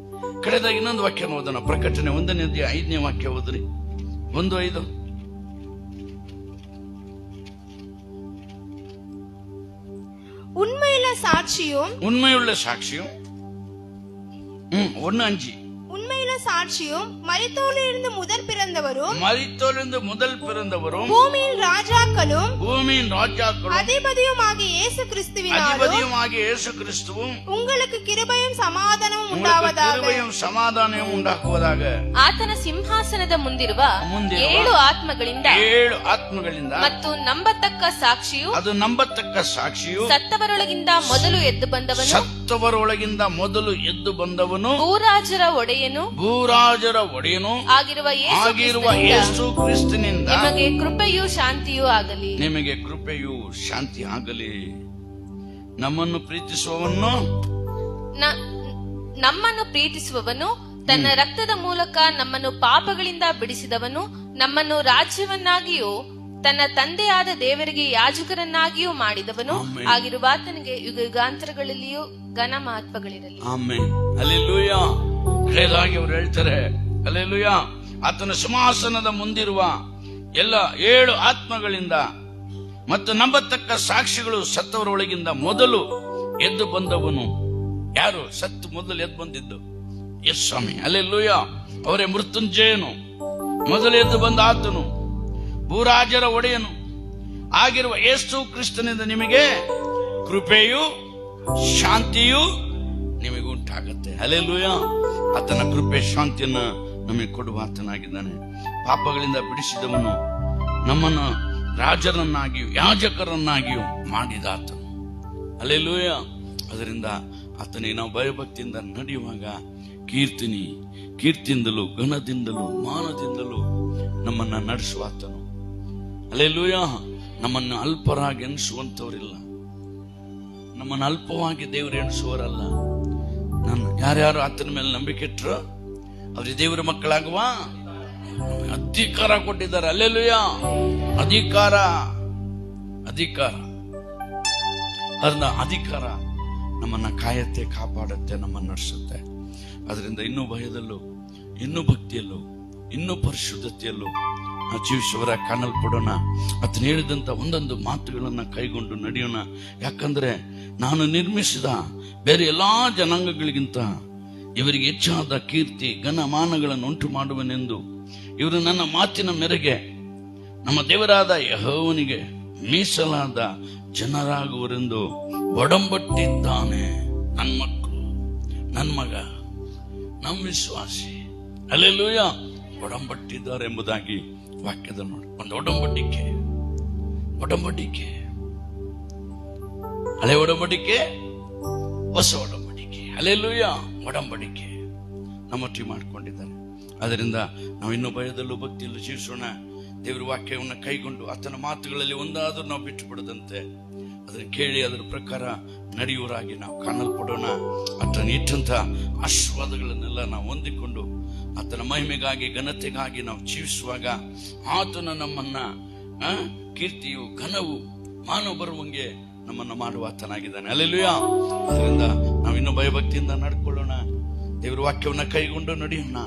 ಕಳೆದ ಇನ್ನೊಂದು ವಾಕ್ಯ ಓದೋಣ. ಪ್ರಕಟಣೆ 1:5 ವಾಕ್ಯ ಓದ್ರಿ. 1:5. உண்மையுள்ள சாட்சியும் 1:5 உண்மையுள்ள சாட்சியும் மரித்தோரிலிருந்து முதல் பிறந்தவரும் பூமியின் ராஜாக்களும் அதிபதியுமாகிய இயேசு கிறிஸ்துவும் உங்களுக்கு கிருபையும் சமாதானமும் ಉಂಟಾಗುವುದಾಗ ಆತನ ಸಿಂಹಾಸನದ ಮುಂದಿರುವ 7 ಆತ್ಮಗಳಿಂದ ಮತ್ತು ನಂಬತಕ್ಕ ಸಾಕ್ಷಿಯು ಸತ್ತವರೊಳಗಿಂದ ಮೊದಲು ಎದ್ದು ಬಂದವನು ಭೂರಾಜರ ಒಡೆಯನು ಆಗಿರುವ ಯೇಸು ಕ್ರಿಸ್ತನಿಂದ ನಿಮಗೆ ಕೃಪೆಯೂ ಶಾಂತಿಯೂ ಆಗಲಿ. ನಮ್ಮನ್ನು ಪ್ರೀತಿಸುವವನು ತನ್ನ ರಕ್ತದ ಮೂಲಕ ನಮ್ಮನ್ನು ಪಾಪಗಳಿಂದ ಬಿಡಿಸಿದವನು, ನಮ್ಮನ್ನು ರಾಜ್ಯವನ್ನಾಗಿಯೂ ತನ್ನ ತಂದೆಯಾದ ದೇವರಿಗೆ ಯಾಜಕರನ್ನಾಗಿಯೂ ಮಾಡಿದವನು ಆಗಿರುವ ಆತನಿಗೆ ಯುಗಾಂತರಗಳಲ್ಲಿಯೂ ಘನ ಮಹತ್ವಗಳಿರಲಿ. ಆಮೆನ್. ಹಲ್ಲೆಲೂಯಾ. ಹಳೆಯದಾಗಿ ಅವರು ಹೇಳ್ತಾರೆ, ಹಲ್ಲೆಲೂಯಾ. ಆತನ ಸಿಂಹಾಸನದ ಮುಂದಿರುವ ಎಲ್ಲ 7 ಆತ್ಮಗಳಿಂದ ಮತ್ತು ನಂಬತಕ್ಕ ಸಾಕ್ಷಿಗಳು ಸತ್ತವರೊಳಗಿಂದ ಮೊದಲು ಎದ್ದು ಬಂದವನು. ಯಾರು ಸತ್ತು ಮೊದಲು ಎದ್ದು ಬಂದಿದ್ದು? ಯೇಸು ಸ್ವಾಮಿ. ಹಲ್ಲೆಲೂಯಾ. ಅವರೇ ಮೃತ್ಯುಂಜಯನು, ಮೊದಲು ಎದ್ದು ಬಂದ ಆತನು, ಭೂರಾಜರ ಒಡೆಯನು ಆಗಿರುವ ಯೇಸು ಕ್ರಿಸ್ತನಿಂದ ನಿಮಗೆ ಕೃಪೆಯು ಶಾಂತಿಯು ನಿಮಗೆ ಉಂಟಾಗುತ್ತೆ. ಹಲ್ಲೆಲೂಯಾ. ಆತನ ಕೃಪೆ ಶಾಂತಿಯನ್ನ ನಮಗೆ ಕೊಡುವ ಆತನಾಗಿದ್ದಾನೆ. ಪಾಪಗಳಿಂದ ಬಿಡಿಸಿದವನು, ನಮ್ಮನ್ನು ರಾಜರನ್ನಾಗಿಯೂ ಯಾಜಕರನ್ನಾಗಿಯೂ ಮಾಡಿದ ಆತನು. ಹಲ್ಲೆಲೂಯಾ. ಅದರಿಂದ ಆತನಿಗೆ ನಾವು ಭಯಭಕ್ತಿಯಿಂದ ನಡೆಯುವಾಗ ಕೀರ್ತಿಯಿಂದಲೂ ಘನದಿಂದಲೂ ಮಾನದಿಂದಲೂ ನಮ್ಮನ್ನ ನಡೆಸುವ ಆತನು. ಹಲ್ಲೆಲೂಯಾ. ನಮ್ಮನ್ನು ಅಲ್ಪರಾಗಿ ಎಣಿಸುವಂತವರಿಲ್ಲ, ನಮ್ಮನ್ನು ಅಲ್ಪವಾಗಿ ದೇವರು ಎಣಿಸುವವರಲ್ಲ. ಯಾರ್ಯಾರು ಆತನ ಮೇಲೆ ನಂಬಿಕೆ ಇಟ್ಟರು ಅವ್ರಿಗೆ ದೇವರ ಮಕ್ಕಳಾಗುವ ಅಧಿಕಾರ ಕೊಟ್ಟಿದ್ದಾರೆ. ಹಲ್ಲೆಲೂಯಾ. ಅಧಿಕಾರ ನಮ್ಮನ್ನ ಕಾಯತ್ತೆ, ಕಾಪಾಡುತ್ತೆ, ನಮ್ಮನ್ನು ನಡೆಸುತ್ತೆ. ಅದರಿಂದ ಇನ್ನೂ ಭಯದಲ್ಲೂ, ಇನ್ನೂ ಭಕ್ತಿಯಲ್ಲೂ, ಇನ್ನೂ ಪರಿಶುದ್ಧತೆಯಲ್ಲೂ ನಾವು ಜೀವಿಸುವರ ಕಾಣಲ್ಪಡೋಣ. ಆತನು ಹೇಳಿದಂತ ಒಂದೊಂದು ಮಾತುಗಳನ್ನ ಕೈಗೊಂಡು ನಡೆಯೋಣ. ಯಾಕಂದ್ರೆ ನಾನು ನಿರ್ಮಿಸಿದ ಬೇರೆ ಎಲ್ಲಾ ಜನಾಂಗಗಳಿಗಿಂತ ಇವರಿಗೆ ಹೆಚ್ಚಾದ ಕೀರ್ತಿ ಘನಮಾನಗಳನ್ನು ಉಂಟು ಮಾಡುವನೆಂದು ಇವರು ನನ್ನ ಮಾತಿನ ಮೇರೆಗೆ ನಮ್ಮ ದೇವರಾದ ಯೆಹೋವನಿಗೆ ಮೀಸಲಾದ ಜನರಾಗುವರೆಂದು ಒಡಂಬಟ್ಟಿದ್ದಾನೆ. ನನ್ನ ಮಕ್ಕಳು, ನನ್ನ ಮಗ, ನಮ್ಮ ವಿಶ್ವಾಸಿ ಹಲ್ಲೆಲೂಯಾ ಒಡಂಬಟ್ಟಿದ್ದಾರೆ ಎಂಬುದಾಗಿ ವಾಕ್ಯದ ನೋಡಿ. ಒಂದು ಒಡಂಬಡಿಕೆ, ಹಳೆ ಒಡಂಬಡಿಕೆ, ಹೊಸ ಒಡಂಬಡಿಕೆ. ಹಲ್ಲೆಲೂಯಾ. ಒಡಂಬಡಿಕೆ ನಮ್ಮೊಟ್ಟಿಗೆ ಮಾಡಿಕೊಂಡಿದ್ದಾರೆ. ಅದರಿಂದ ನಾವು ಇನ್ನೂ ಭಯದಲ್ಲೂ ಭಕ್ತಿಯಲ್ಲೂ ಜೀವಿಸೋಣ. ದೇವರ ವಾಕ್ಯವನ್ನು ಕೈಗೊಂಡು ಆತನ ಮಾತುಗಳಲ್ಲಿ ಒಂದಾದರೂ ನಾವು ಬಿಟ್ಟು ಬಿಡದಂತೆ ಅದನ್ನು ಕೇಳಿ ಅದರ ಪ್ರಕಾರ ನಡೆಯುವರಾಗಿ ನಾವು ಕಾಣಲ್ಪಡೋಣ. ಆತನ ಇಟ್ಟಂತ ಆಶೀರ್ವಾದಗಳನ್ನೆಲ್ಲ ನಾವು ಹೊಂದಿಕೊಂಡು ಆತನ ಮಹಿಮೆಗಾಗಿ ಘನತೆಗಾಗಿ ನಾವು ಜೀವಿಸುವಾಗ ಆತನ ನಮ್ಮನ್ನ ಕೀರ್ತಿಯು ಘನವು ಮಾನವ ಬರುವಂಗೆ ನಮ್ಮನ್ನು ಮಾಡುವ ಆತನಾಗಿದ್ದಾನೆ. ಹಲ್ಲೆಲೂಯಾ. ಅದರಿಂದ ನಾವು ಇನ್ನೂ ಭಯಭಕ್ತಿಯಿಂದ ನಡ್ಕೊಳ್ಳೋಣ. ದೇವರ ವಾಕ್ಯವನ್ನು ಕೈಗೊಂಡು ನಡೆಯೋಣ.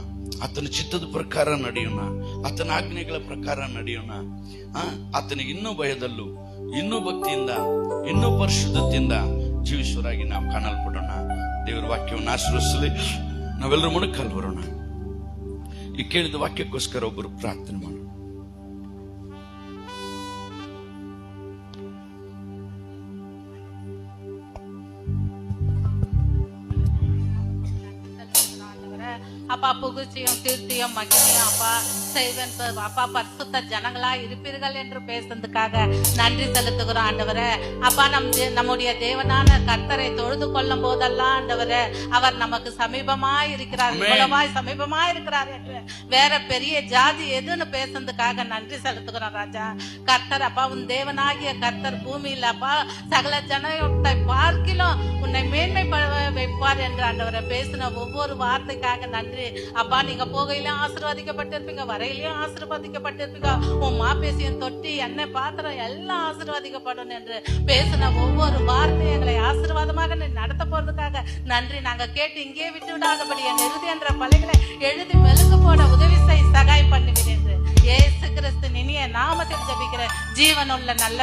ಆತನ ಚಿತ್ತದ ಪ್ರಕಾರ ನಡೆಯೋಣ. ಆತನ ಆಜ್ಞೆಗಳ ಪ್ರಕಾರ ನಡೆಯೋಣ. ಆತನಿಗೆ ಇನ್ನೂ ಭಯದಲ್ಲೂ, ಇನ್ನೂ ಭಕ್ತಿಯಿಂದ, ಇನ್ನೂ ಪರಿಶುದ್ಧತೆಯಿಂದ ಜೀವಿಸುವರಾಗಿ ನಾವು ಕಾಣಲ್ಪಡೋಣ. ದೇವರ ವಾಕ್ಯವನ್ನು ಆಶೀರ್ವದಿಸಲಿ. ನಾವೆಲ್ಲರೂ ಮುಣಕಲ್ ಬರೋಣ. ಈ ಕೇಳಿದ ವಾಕ್ಯಕ್ಕೋಸ್ಕರ ಒಬ್ಬರು ಪ್ರಾರ್ಥನೆ ಮಾಡೋಣ. அப்பா புகழ்ச்சியும் கீர்த்தியும் மகிமையும் அப்பா செய்வன் அப்பா பரிசுத்த ஜனங்களா இருப்பீர்கள் என்று பேசுறதுக்காக நன்றி செலுத்துகிறோம் ஆண்டவரே. அப்பா நம்முடைய தேவனான கர்த்தரை தொழுது கொள்ளும் போதெல்லாம் ஆண்டவரே அவர் நமக்கு சமீபமா இருக்கிறார், இவ்வளவாய் சமீபமா இருக்கிறார் என்று வேற பெரிய ஜாதி எதுன்னு பேசுறதுக்காக நன்றி செலுத்துகிறோம் ராஜா. கர்த்தர் அப்பா உன் தேவனாகிய கர்த்தர் பூமியில் அப்பா சகல ஜனத்தை பார்க்கிலும் உன்னை மேன்மை வைப்பார் என்று ஆண்டவரை பேசின ஒவ்வொரு வார்த்தைக்காக நன்றி அப்பா. நீங்க போகையிலும் ஆசீர்வதிக்கப்பட்டிருப்பீங்க, வரையிலையும் ஆசீர்வதிக்கப்பட்டிருப்பீங்க. உன் மாப்பேசியும் தொட்டி எண்ணெய் பாத்திரம் எல்லாம் ஆசீர்வதிக்கப்படும் என்று பேசின ஒவ்வொரு வார்த்தையும் எங்களை ஆசீர்வாதமாக நடத்த போறதுக்காக நன்றி. நாங்க கேட்டு இங்கே விட்டு விடாதபடி என் இறுதி என்ற பலைகளை எழுதி மெழுகு போட உதவி செய் சகாயம் பண்ணுவேன் என்று இயேசு கிறிஸ்து இனிய நாமத்தில் ஜெபிக்கிற ஜீவனுள்ள நல்ல